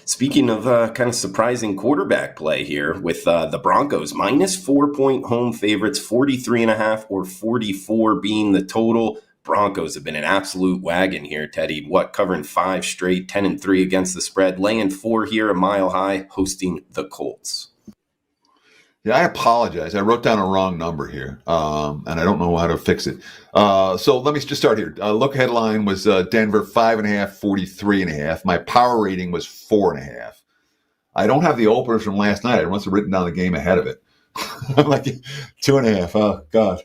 Speaking of kind of surprising quarterback play here with the Broncos, minus 4-point home favorites, 43.5 or 44 being the total. Broncos have been an absolute wagon here, Teddy. Covering 5 straight, 10-3 against the spread, laying 4 here, a mile high, hosting the Colts. Yeah, I apologize. I wrote down a wrong number here, and I don't know how to fix it. So let me just start here. Look headline was Denver 5.5, 43.5. My power rating was 4.5. I don't have the openers from last night. I must have written down the game ahead of it. I'm like 2.5. Oh, gosh.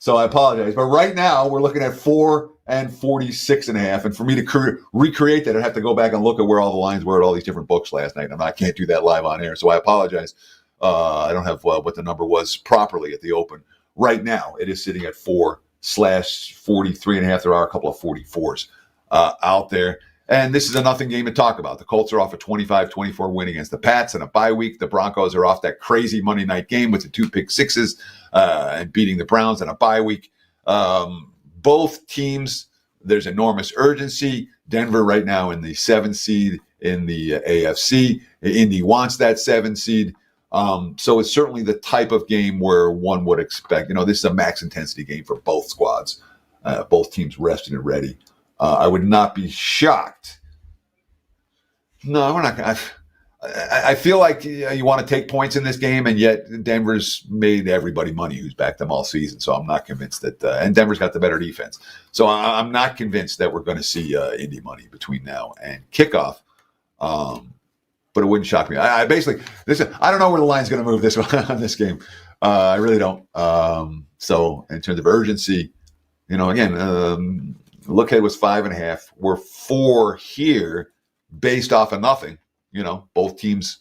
So I apologize. But right now, we're looking at 4 and 46.5. And for me to recreate that, I'd have to go back and look at where all the lines were at all these different books last night. And I can't do that live on air. So I apologize. I don't have what the number was properly at the open. Right now, it is sitting at 4/43.5. There are a couple of 44s out there. And this is a nothing game to talk about. The Colts are off a 25-24 win against the Pats in a bye week. The Broncos are off that crazy Monday night game with the 2 pick sixes and beating the Browns in a bye week. Both teams, there's enormous urgency. Denver right now in the 7th seed in the AFC. Indy wants that 7th seed. So it's certainly the type of game where one would expect, this is a max intensity game for both squads, both teams rested and ready. I would not be shocked. No, we're not going to. I feel like you want to take points in this game, and yet Denver's made everybody money who's backed them all season. So I'm not convinced that, and Denver's got the better defense. So I'm not convinced that we're going to see Indy money between now and kickoff. But it wouldn't shock me. I basically, I don't know where the line's going to move this on this game. I really don't. So in terms of urgency, again, look ahead was 5.5. We're 4 here based off of nothing. Both teams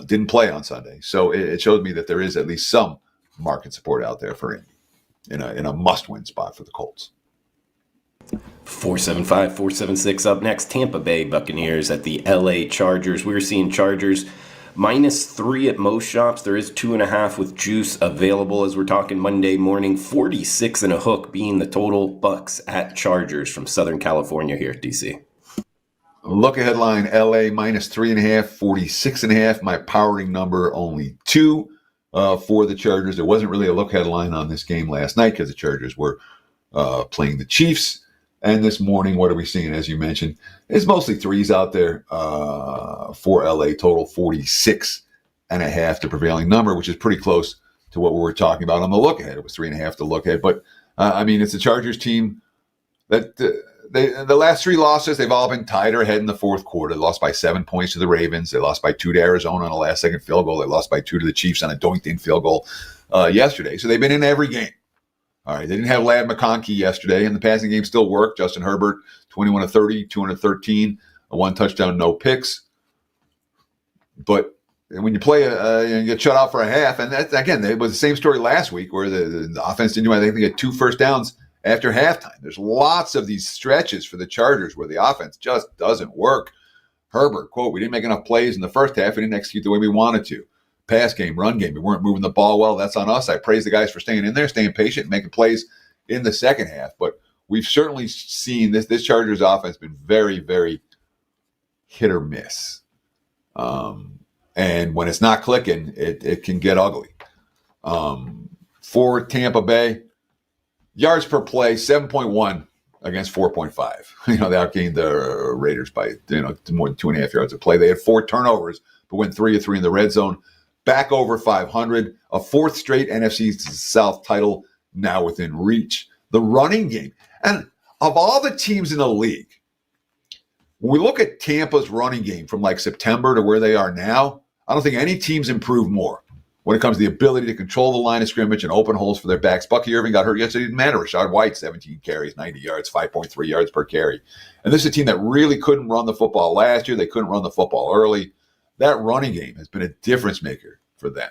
didn't play on Sunday. So it showed me that there is at least some market support out there for Indy in a must-win spot for the Colts. 475, 476 up next. Tampa Bay Buccaneers at the LA Chargers. We're seeing Chargers -3 at most shops. There is 2.5 with juice available as we're talking Monday morning. 46 and a hook being the total. Bucks at Chargers from Southern California here at DC. Look at headline LA -3.5, 46.5. My powering number only 2 for the Chargers. There wasn't really a look headline on this game last night because the Chargers were playing the Chiefs. And this morning, what are we seeing? As you mentioned, it's mostly 3s out there for LA. Total 46.5, the prevailing number, which is pretty close to what we were talking about on the look ahead. It was 3.5 to look ahead. But it's a Chargers team that the last 3 losses, they've all been tied or ahead in the fourth quarter. They lost by 7 points to the Ravens. They lost by 2 to Arizona on a last-second field goal. They lost by 2 to the Chiefs on a doinked-in field goal yesterday. So they've been in every game. All right, they didn't have Ladd McConkey yesterday, and the passing game still worked. Justin Herbert, 21 of 30, 213, 1 touchdown, no picks. But when you play, you get shut out for a half, and that again, it was the same story last week where the offense didn't do anything. They get 2 first downs after halftime. There's lots of these stretches for the Chargers where the offense just doesn't work. Herbert, quote, "We didn't make enough plays in the first half. We didn't execute the way we wanted to. Pass game, run game, we weren't moving the ball well. That's on us. I praise the guys for staying in there, staying patient, and making plays in the second half." But we've certainly seen this Chargers offense been very, very hit or miss. And when it's not clicking, it can get ugly. For Tampa Bay, yards per play, 7.1 against 4.5. They outgained the Raiders by more than 2.5 yards a play. They had 4 turnovers, but went 3 of 3 in the red zone. Back over 500, a 4th straight NFC South title now within reach. The running game, and of all the teams in the league, when we look at Tampa's running game from like September to where they are now, I don't think any team's improved more. when it comes to the ability to control the line of scrimmage and open holes for their backs. Bucky Irving got hurt yesterday. It didn't matter. Rashad White, 17 carries, 90 yards, 5.3 yards per carry. And this is a team that really couldn't run the football last year. They couldn't run the football early. That running game has been a difference maker for them.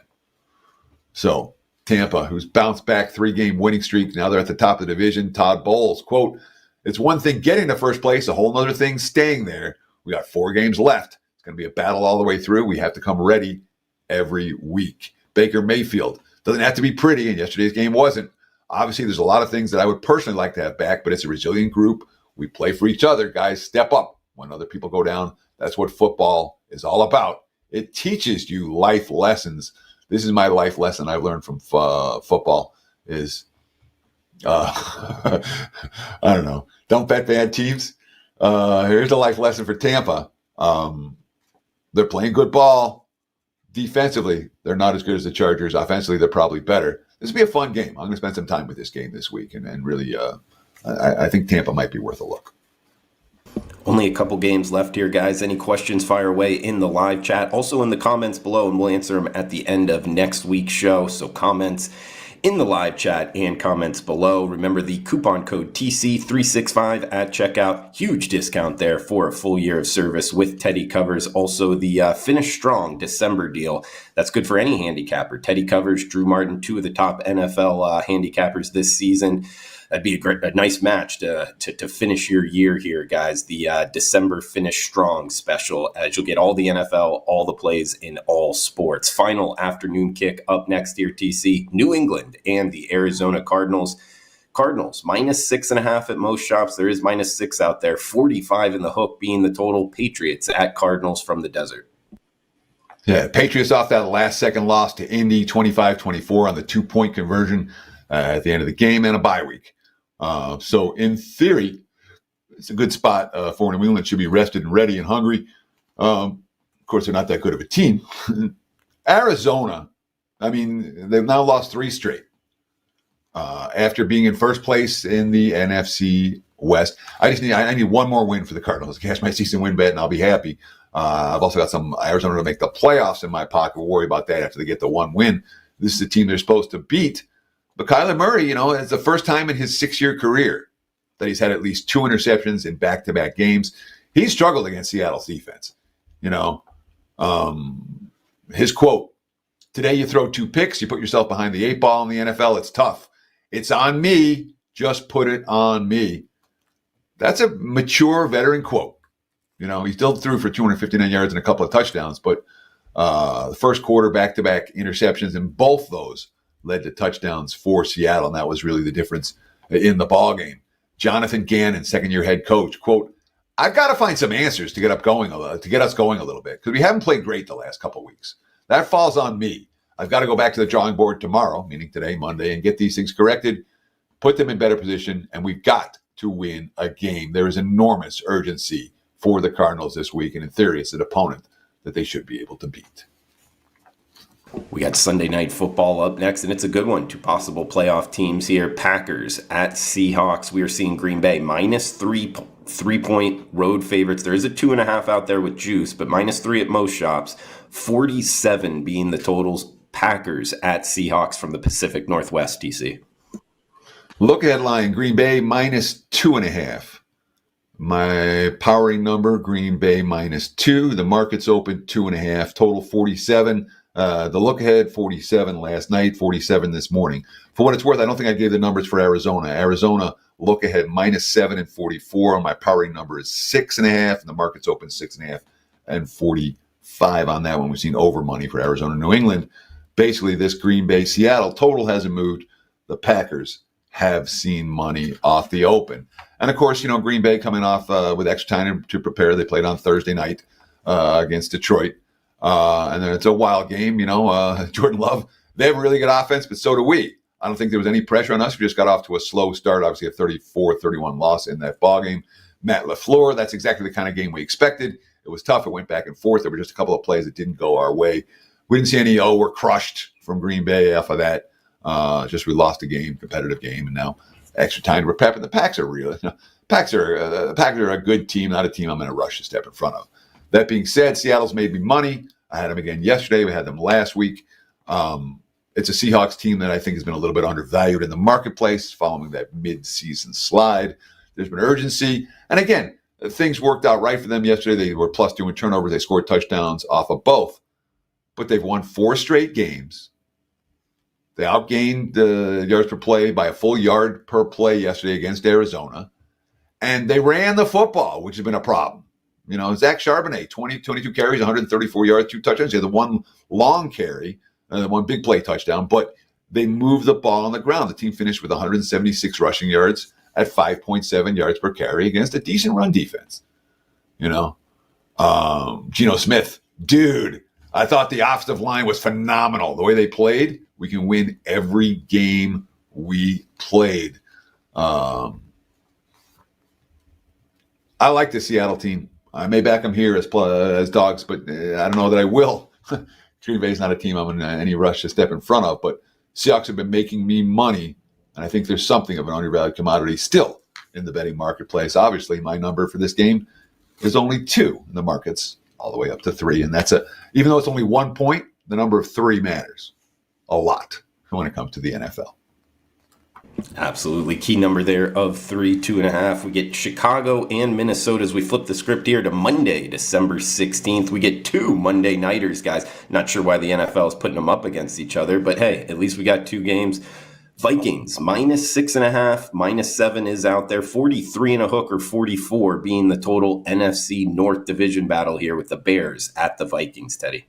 So Tampa, who's bounced back 3-game winning streak, now they're at the top of the division. Todd Bowles, quote, "It's one thing getting to first place, a whole other thing staying there. We got 4 games left. It's going to be a battle all the way through. We have to come ready every week." Baker Mayfield doesn't have to be pretty, and yesterday's game wasn't. Obviously, there's a lot of things that I would personally like to have back, but it's a resilient group. We play for each other. Guys, step up when other people go down. That's what football is all about. It teaches you life lessons. This is my life lesson I've learned from football is, I don't know, don't bet bad teams. Here's a life lesson for Tampa. They're playing good ball. Defensively, they're not as good as the Chargers. Offensively, they're probably better. This will be a fun game. I'm going to spend some time with this game this week, and really, I think Tampa might be worth a look. Only a couple games left here, guys. Any questions, fire away in the live chat. Also in the comments below, and we'll answer them at the end of next week's show. So comments in the live chat and comments below. Remember the coupon code TC365 at checkout. Huge discount there for a full year of service with Teddy Covers. Also the Finish Strong December deal. That's good for any handicapper. Teddy Covers, Drew Martin, 2 of the top NFL handicappers this season. That'd be a nice match to finish your year here, guys. The December Finish Strong special, as you'll get all the NFL, all the plays in all sports. Final afternoon kick up next here, TC. New England and the Arizona Cardinals. Cardinals, -6.5 at most shops. There is -6 out there. 45 in the hook being the total. Patriots at Cardinals from the desert. Yeah, Patriots off that last-second loss to Indy, 25-24 on the 2-point conversion at the end of the game and a bye week. So in theory, it's a good spot for New England. Should be rested and ready and hungry. Of course, they're not that good of a team. Arizona, I mean, they've now lost 3 straight. After being in first place in the NFC West, I need one more win for the Cardinals. Cash my season win bet, and I'll be happy. I've also got some Arizona to make the playoffs in my pocket. We'll worry about that after they get the one win. This is the team they're supposed to beat. But Kyler Murray, it's the first time in his 6-year career that he's had at least 2 interceptions in back-to-back games. He struggled against Seattle's defense. His quote, "Today you throw 2 picks, you put yourself behind the 8 ball in the NFL. It's tough. It's on me. Just put it on me." That's a mature veteran quote. He still threw for 259 yards and a couple of touchdowns, but the first quarter back-to-back interceptions, and both those led to touchdowns for Seattle, and that was really the difference in the ball game. Jonathan Gannon, second-year head coach, quote, "I've got to find some answers to get us going a little bit because we haven't played great the last couple of weeks. That falls on me. I've got to go back to the drawing board tomorrow," meaning today, Monday, "and get these things corrected, put them in better position, and we've got to win a game." There is enormous urgency for the Cardinals this week, and in theory, it's an opponent that they should be able to beat. We got Sunday Night Football up next, and it's a good one. 2 possible playoff teams here. Packers at Seahawks. We are seeing Green Bay -3 road favorites. There is a 2.5 out there with juice, but -3 at most shops. 47 being the totals. Packers at Seahawks from the Pacific Northwest, TC. Look at line, Green Bay -2.5. My powering number, Green Bay -2. The market's open 2.5. Total 47. The look ahead, 47 last night, 47 this morning. For what it's worth, I don't think I gave the numbers for Arizona. Arizona look ahead -7 and 44. My powering number is 6.5, and the market's open 6.5 and 45 on that one. We've seen over money for Arizona, New England. Basically, this Green Bay Seattle total hasn't moved. The Packers have seen money off the open. And of course, Green Bay coming off with extra time to prepare. They played on Thursday night against Detroit. And then it's a wild game, Jordan Love, they have a really good offense, but so do we. I don't think there was any pressure on us. We just got off to a slow start, obviously a 34-31 loss in that ballgame. Matt LaFleur, that's exactly the kind of game we expected. It was tough. It went back and forth. There were just a couple of plays that didn't go our way. We didn't see any, we're crushed from Green Bay off of that. Just we lost a game, competitive game, and now extra time to prep. And the Packs are real. The Packs are a good team, not a team I'm in a rush to step in front of. That being said, Seattle's made me money. I had them again yesterday. We had them last week. It's a Seahawks team that I think has been a little bit undervalued in the marketplace following that mid-season slide. There's been urgency. And again, things worked out right for them yesterday. They were +2 in turnovers. They scored touchdowns off of both. But they've won 4 straight games. They outgained the yards per play by a full yard per play yesterday against Arizona. And they ran the football, which has been a problem. Zach Charbonnet, 22 carries, 134 yards, 2 touchdowns. They had the one long carry, the one big play touchdown, but they moved the ball on the ground. The team finished with 176 rushing yards at 5.7 yards per carry against a decent run defense. Geno Smith, dude, I thought the offensive line was phenomenal. The way they played, we can win every game we played. I like the Seattle team. I may back them here as dogs, but I don't know that I will. Green Bay's not a team I'm in any rush to step in front of, but Seahawks have been making me money, and I think there's something of an undervalued commodity still in the betting marketplace. Obviously, my number for this game is only 2 in the markets, all the way up to 3, and even though it's only 1 point, the number of 3 matters a lot when it comes to the NFL. Absolutely. Key number there of 3, 2.5. We get Chicago and Minnesota as we flip the script here to Monday, December 16th. We get 2 Monday nighters, guys. Not sure why the NFL is putting them up against each other, but hey, at least we got 2 games. Vikings, -6.5, -7 is out there. 43 and a hook or 44 being the total NFC North division battle here with the Bears at the Vikings, Teddy.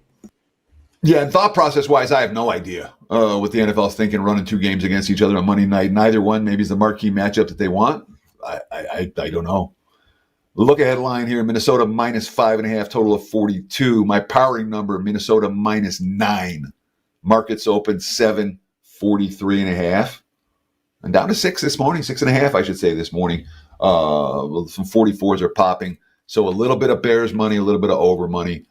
Yeah, and thought process-wise, I have no idea what the NFL is thinking running 2 games against each other on Monday night. Neither one maybe is the marquee matchup that they want. I don't know. Look ahead line here, Minnesota -5.5, total of 42. My powering number, Minnesota -9. Markets open 7, 43.5. And down to 6 this morning, 6.5, I should say, this morning. Some 44s are popping. So a little bit of Bears money, a little bit of over money.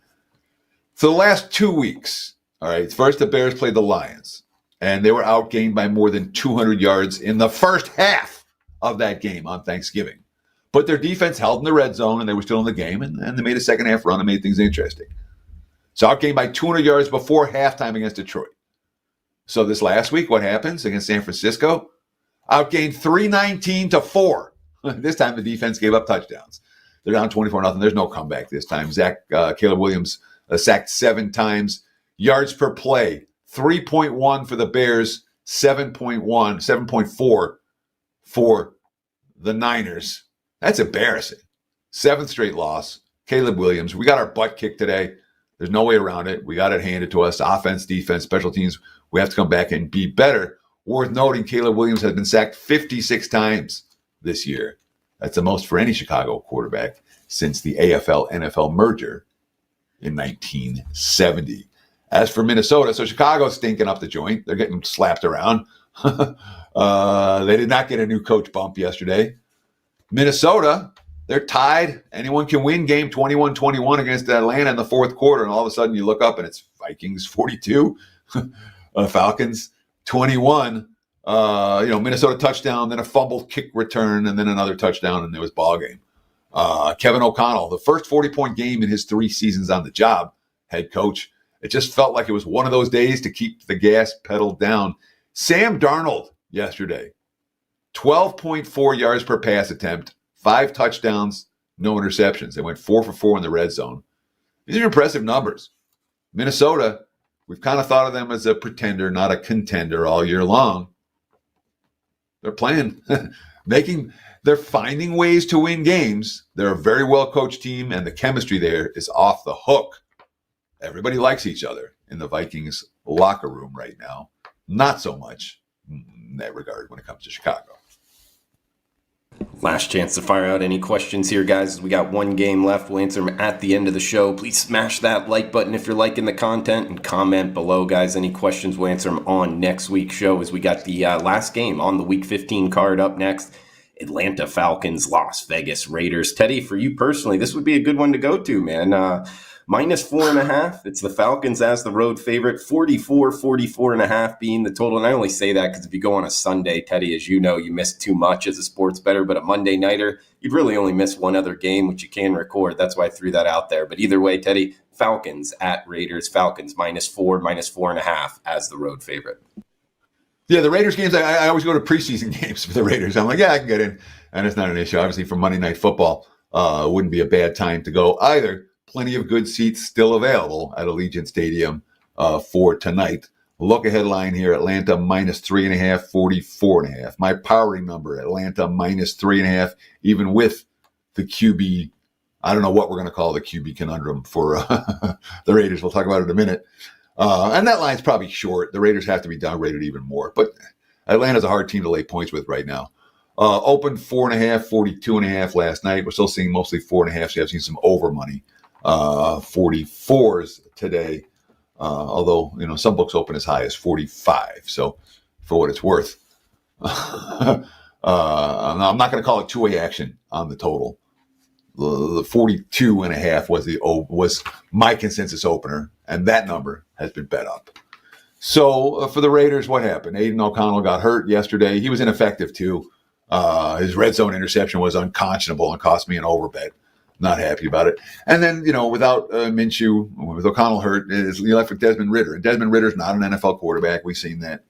So the last 2 weeks, all right, first the Bears played the Lions, and they were outgained by more than 200 yards in the first half of that game on Thanksgiving. But their defense held in the red zone, and they were still in the game, and they made a second half run and made things interesting. So outgained by 200 yards before halftime against Detroit. So this last week, what happens against San Francisco? Outgained 319-4. This time the defense gave up touchdowns. They're down 24-0. There's no comeback this time. Caleb Williams sacked 7 times. Yards per play, 3.1 for the Bears, 7.4 for the Niners. That's embarrassing. 7th straight loss. Caleb Williams. We got our butt kicked today. There's no way around it. We got it handed to us. Offense, defense, special teams. We have to come back and be better. Worth noting, Caleb Williams has been sacked 56 times this year. That's the most for any Chicago quarterback since the AFL-NFL merger in 1970. As for Minnesota, so Chicago's stinking up the joint. They're getting slapped around. They did not get a new coach bump yesterday. Minnesota, they're tied. Anyone can win game 21-21 against Atlanta in the 4th quarter, and all of a sudden you look up and it's Vikings 42, Falcons 21. Minnesota touchdown, then a fumbled kick return, and then another touchdown, and there was ball game. Kevin O'Connell, the first 40-point game in his 3 seasons on the job, head coach. It just felt like it was one of those days to keep the gas pedal down. Sam Darnold yesterday, 12.4 yards per pass attempt, 5 touchdowns, no interceptions. They went 4 for 4 in the red zone. These are impressive numbers. Minnesota, we've kind of thought of them as a pretender, not a contender all year long. They're playing, they're finding ways to win games. They're a very well-coached team, and the chemistry there is off the hook. Everybody likes each other in the Vikings locker room right now. Not so much in that regard when it comes to Chicago. Last chance to fire out any questions here, guys. We got 1 game left. We'll answer them at the end of the show. Please smash that like button if you're liking the content and comment below, guys. Any questions, we'll answer them on next week's show as we got the last game on the Week 15 card up next. Atlanta Falcons, Las Vegas Raiders. Teddy, for you personally, this would be a good one to go to, man. minus 4.5. It's the Falcons as the road favorite, 44.5 being the total. And I only say that because if you go on a Sunday, Teddy, as you know, you miss too much as a sports bettor, but a Monday nighter, you'd really only miss one other game, which you can record. That's why I threw that out there. But either way, Teddy, Falcons at Raiders, Falcons minus 4.5 as the road favorite. Yeah, the Raiders games, I always go to preseason games for the Raiders. I'm like, yeah, I can get in. And it's not an issue. Obviously, for Monday Night Football, wouldn't be a bad time to go either. Plenty of good seats still available at Allegiant Stadium for tonight. Look ahead line here, Atlanta minus 3.5, 44.5. My powering number, Atlanta minus 3.5, even with the QB. I don't know what we're going to call the QB conundrum for the Raiders. We'll talk about it in a minute. And that line's probably short. The Raiders have to be downgraded even more. But Atlanta's a hard team to lay points with right now. Opened 4.5, 42.5 last night. We're still seeing mostly 4.5, so I've seen some over money. 44s today. Although, some books open as high as 45. So for what it's worth, I'm not going to call it two-way action on the total. The 42.5 was my consensus opener, and that number has been bet up. So for the Raiders, what happened? Aiden O'Connell got hurt yesterday. He was ineffective too. His red zone interception was unconscionable and cost me an overbet. Not happy about it. And then, without Minshew, with O'Connell hurt, you left with Desmond Ridder. And Desmond Ridder's not an NFL quarterback. We've seen that.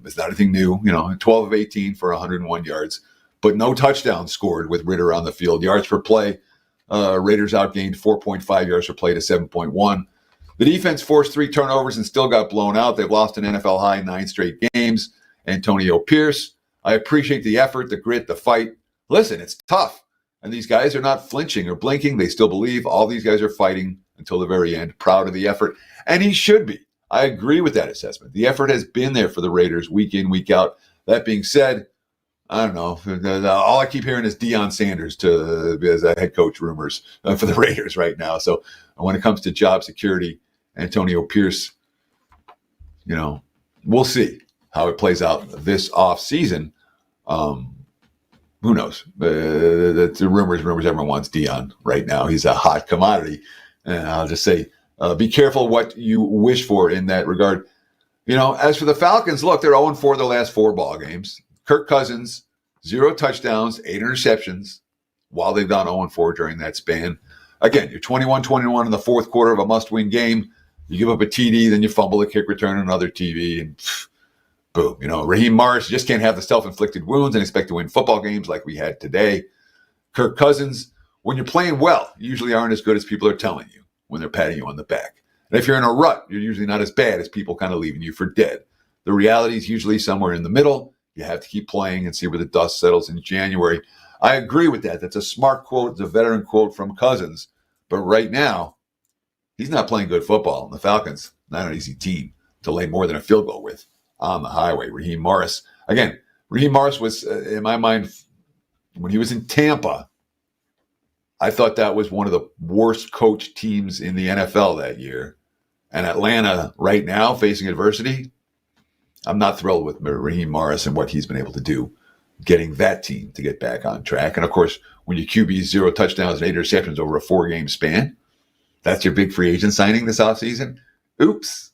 It's not anything new. 12 of 18 for 101 yards. But no touchdowns scored with Ridder on the field. Yards per play, Raiders outgained 4.5 yards per play to 7.1. The defense forced 3 turnovers and still got blown out. They've lost an NFL high 9 straight games. Antonio Pierce, I appreciate the effort, the grit, the fight. Listen, it's tough. And these guys are not flinching or blinking. They still believe. All these guys are fighting until the very end. Proud of the effort. And he should be. I agree with that assessment. The effort has been there for the Raiders week in, week out. That being said, I don't know. All I keep hearing is Deion Sanders as a head coach rumors for the Raiders right now. So when it comes to job security, Antonio Pierce, we'll see how it plays out this offseason. Who knows? The rumors. Everyone wants Deion right now. He's a hot commodity. And I'll just say, be careful what you wish for in that regard. As for the Falcons, look, they're 0-4 their last 4 ball games. Kirk Cousins, 0 touchdowns, 8 interceptions, while they've gone 0-4 during that span. Again, you're 21-21 in the fourth quarter of a must-win game. You give up a TD, then you fumble a kick return, another TD, and boom. Raheem Morris just can't have the self-inflicted wounds and expect to win football games like we had today. Kirk Cousins, when you're playing well, you usually aren't as good as people are telling you when they're patting you on the back. And if you're in a rut, you're usually not as bad as people kind of leaving you for dead. The reality is usually somewhere in the middle. You have to keep playing and see where the dust settles in January. I agree with that. That's a smart quote. It's a veteran quote from Cousins. But right now, he's not playing good football. And the Falcons, not an easy team to lay more than a field goal with on the highway. Raheem Morris. Again, Raheem Morris was, in my mind, when he was in Tampa, I thought that was one of the worst coached teams in the NFL that year. And Atlanta right now facing adversity, I'm not thrilled with Raheem Morris and what he's been able to do, getting that team to get back on track. And, of course, when your QB 0 touchdowns and 8 interceptions over a 4-game span, that's your big free agent signing this offseason. Oops.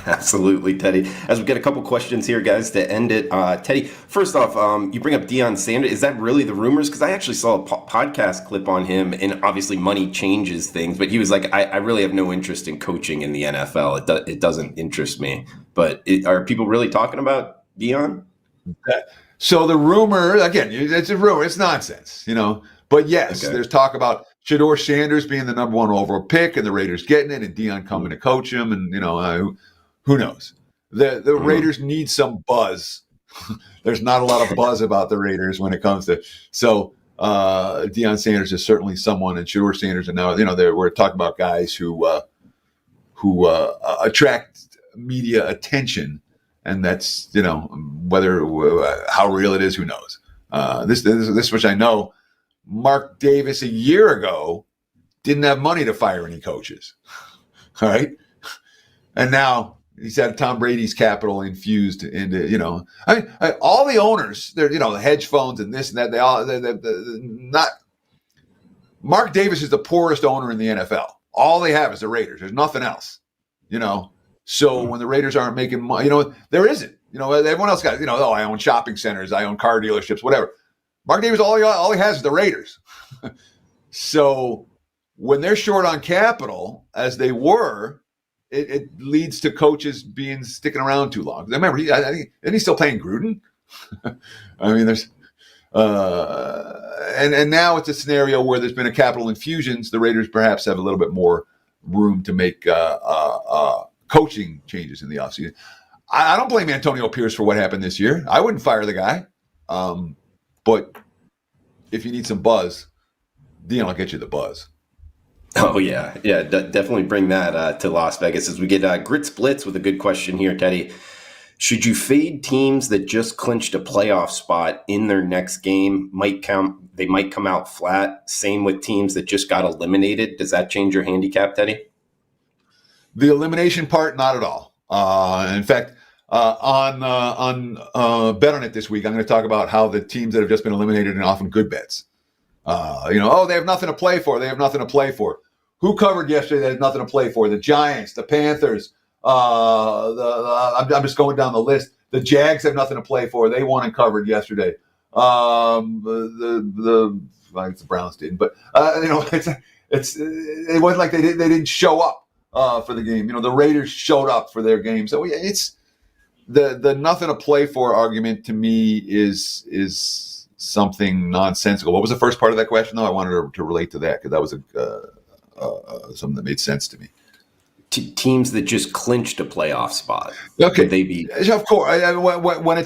Absolutely, Teddy. As we get a couple questions here, guys, to end it. Teddy, first off, you bring up Deion Sanders. Is that really the rumors? Because I actually saw a podcast clip on him, and obviously money changes things, but he was like, I really have no interest in coaching in the NFL. It doesn't interest me. But are people really talking about Deion? So the rumor, again, it's a rumor. It's nonsense, But yes, There's talk about Shedeur Sanders being the number 1 overall pick and the Raiders getting it and Deion coming to coach him. And, who knows? The Raiders need some buzz. There's not a lot of buzz about the Raiders when it comes to – so Deion Sanders is certainly someone, and Shedeur Sanders, and now, we're talking about guys who attract media attention, and that's, whether how real it is, who knows? This which I know, Mark Davis a year ago didn't have money to fire any coaches. All right. And now he's had Tom Brady's capital infused into, all the owners, they're, the hedge funds and this and that, they're not, Mark Davis is the poorest owner in the NFL. All they have is the Raiders. There's nothing else, So when the Raiders aren't making money, there isn't. Everyone else got, I own shopping centers, I own car dealerships, whatever. Mark Davis, all he has is the Raiders. So when they're short on capital, as they were, it leads to coaches sticking around too long. I remember, isn't he still paying Gruden? I mean, there's and now it's a scenario where there's been a capital infusions. The Raiders perhaps have a little bit more room to make coaching changes in the offseason. I don't blame Antonio Pierce for what happened this year. I wouldn't fire the guy. But if you need some buzz, Dion will get you the buzz. Oh, yeah. Yeah, definitely bring that to Las Vegas as we get Grit Splits with a good question here, Teddy. Should you fade teams that just clinched a playoff spot in their next game? They might come out flat. Same with teams that just got eliminated. Does that change your handicap, Teddy? The elimination part, not at all. In fact, on Bet On It this week, I'm going to talk about how the teams that have just been eliminated are often good bets. They have nothing to play for. They have nothing to play for. Who covered yesterday that had nothing to play for? The Giants, the Panthers. I'm just going down the list. The Jags have nothing to play for. They won and covered yesterday. The Browns didn't, but it wasn't like they didn't show up for the game. The Raiders showed up for their game. So it's the nothing to play for argument to me is something nonsensical. What was the first part of that question, though? I wanted to relate to that because that was something that made sense to me. Teams that just clinched a playoff spot. Okay, would they be? Of course. When a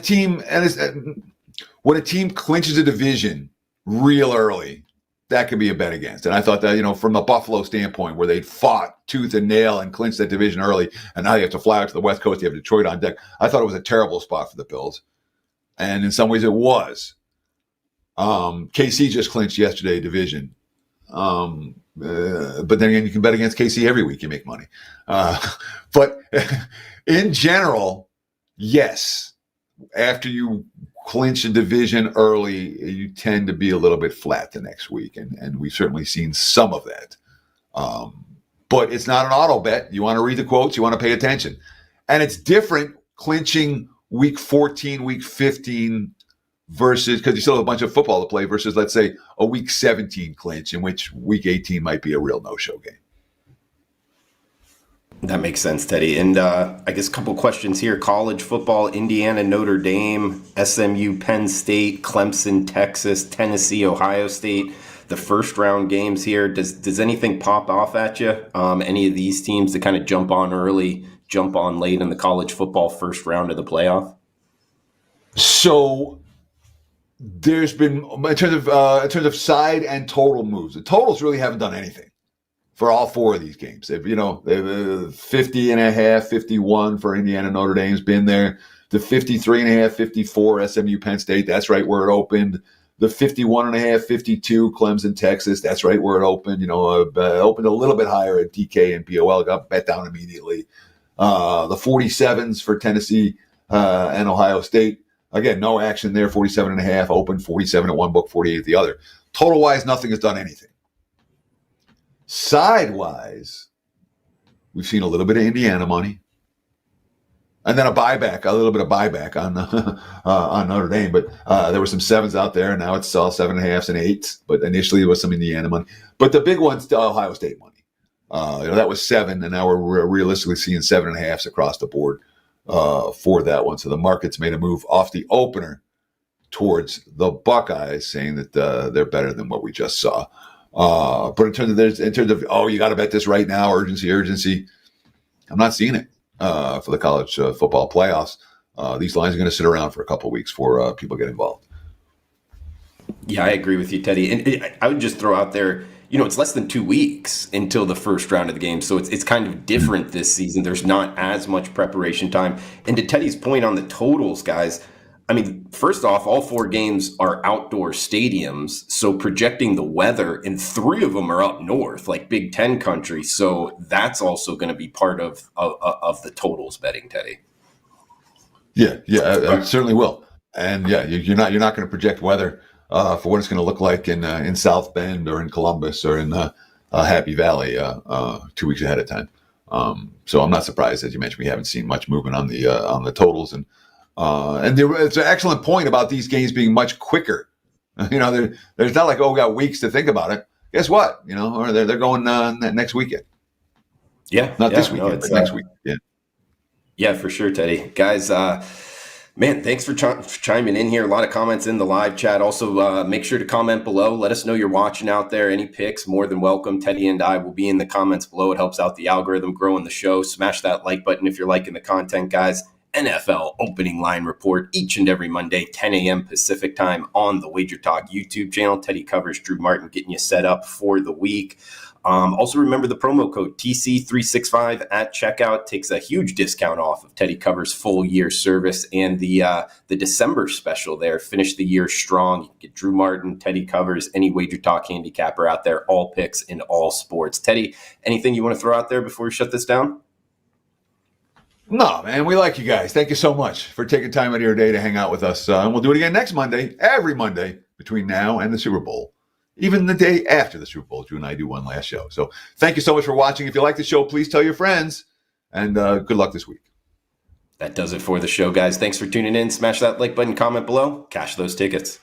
team clinches a division real early, that could be a bet against. And I thought that from the Buffalo standpoint, where they'd fought tooth and nail and clinched that division early, and now you have to fly out to the West Coast. You have Detroit on deck. I thought it was a terrible spot for the Bills, and in some ways it was. KC just clinched yesterday division. But then again, you can bet against KC every week. You make money. But in general, yes, after you clinch a division early, you tend to be a little bit flat the next week. And we've certainly seen some of that. But it's not an auto bet. You want to read the quotes. You want to pay attention. And it's different clinching week 14, week 15 versus, because you still have a bunch of football to play, versus, let's say, a week 17 clinch in which week 18 might be a real no-show game. That makes sense, Teddy. And I guess a couple questions here. College football, Indiana, Notre Dame, SMU, Penn State, Clemson, Texas, Tennessee, Ohio State. The first round games here. Does anything pop off at you? Any of these teams to kind of jump on early, jump on late in the college football first round of the playoff? So there's been, in terms of side and total moves, the totals really haven't done anything for all four of these games. They've 50.5, 51 for Indiana. Notre Dame's been there. The 53.5, 54 SMU Penn State. That's right where it opened. The 51.5, 52 Clemson Texas. That's right where it opened. Opened a little bit higher at DK and POL. Got bet down immediately. The 47s for Tennessee and Ohio State. Again, no action there. 47.5 open, 47 at one book, 48 at the other. Total wise, nothing has done anything. Side wise, we've seen a little bit of Indiana money, and then a little bit of buyback on Notre Dame. But there were some sevens out there, and now it's all 7.5s and 8s. But initially, there was some Indiana money. But the big one's the Ohio State money. That was 7, and now we're realistically seeing 7.5s across the board for that one. So the market's made a move off the opener towards the Buckeyes, saying that they're better than what we just saw. But in terms of you got to bet this right now, urgency, I'm not seeing it for the college football playoffs. These lines are going to sit around for a couple of weeks before people get involved. Yeah, I agree with you, Teddy. And I would just throw out there, it's less than 2 weeks until the first round of the game. So it's kind of different this season. There's not as much preparation time. And to Teddy's point on the totals, guys, I mean, first off, all 4 games are outdoor stadiums. So projecting the weather, and 3 of them are up north, like Big Ten country. So that's also going to be part of the totals betting, Teddy. Yeah, it certainly will. And yeah, you're not going to project weather for what it's going to look like in South Bend or in Columbus or in Happy Valley 2 weeks ahead of time. So I'm not surprised, as you mentioned, we haven't seen much movement on the totals, and it's an excellent point about these games being much quicker. There's not like, we got weeks to think about it. Guess what? Or they're going next weekend. Yeah, not this weekend, but next week. Yeah. Yeah, for sure, Teddy. Guys, man, thanks for chiming in here. A lot of comments in the live chat. Also, make sure to comment below. Let us know you're watching out there. Any picks, more than welcome. Teddy and I will be in the comments below. It helps out the algorithm growing the show. Smash that like button if you're liking the content, guys. NFL opening line report each and every Monday, 10 a.m. Pacific time on the Wager Talk YouTube channel. Teddy covers Drew Martin, getting you set up for the week. Also, remember the promo code TC365 at checkout takes a huge discount off of Teddy Covers full year service, and the December special there. Finish the year strong. You can get Drew Martin, Teddy Covers, any Wager Talk handicapper out there, all picks in all sports. Teddy, anything you want to throw out there before we shut this down? No, man, we like you guys. Thank you so much for taking time out of your day to hang out with us. And we'll do it again next Monday, every Monday between now and the Super Bowl. Even the day after the Super Bowl, Drew and I do one last show. So thank you so much for watching. If you like the show, please tell your friends. And good luck this week. That does it for the show, guys. Thanks for tuning in. Smash that like button, comment below. Cash those tickets.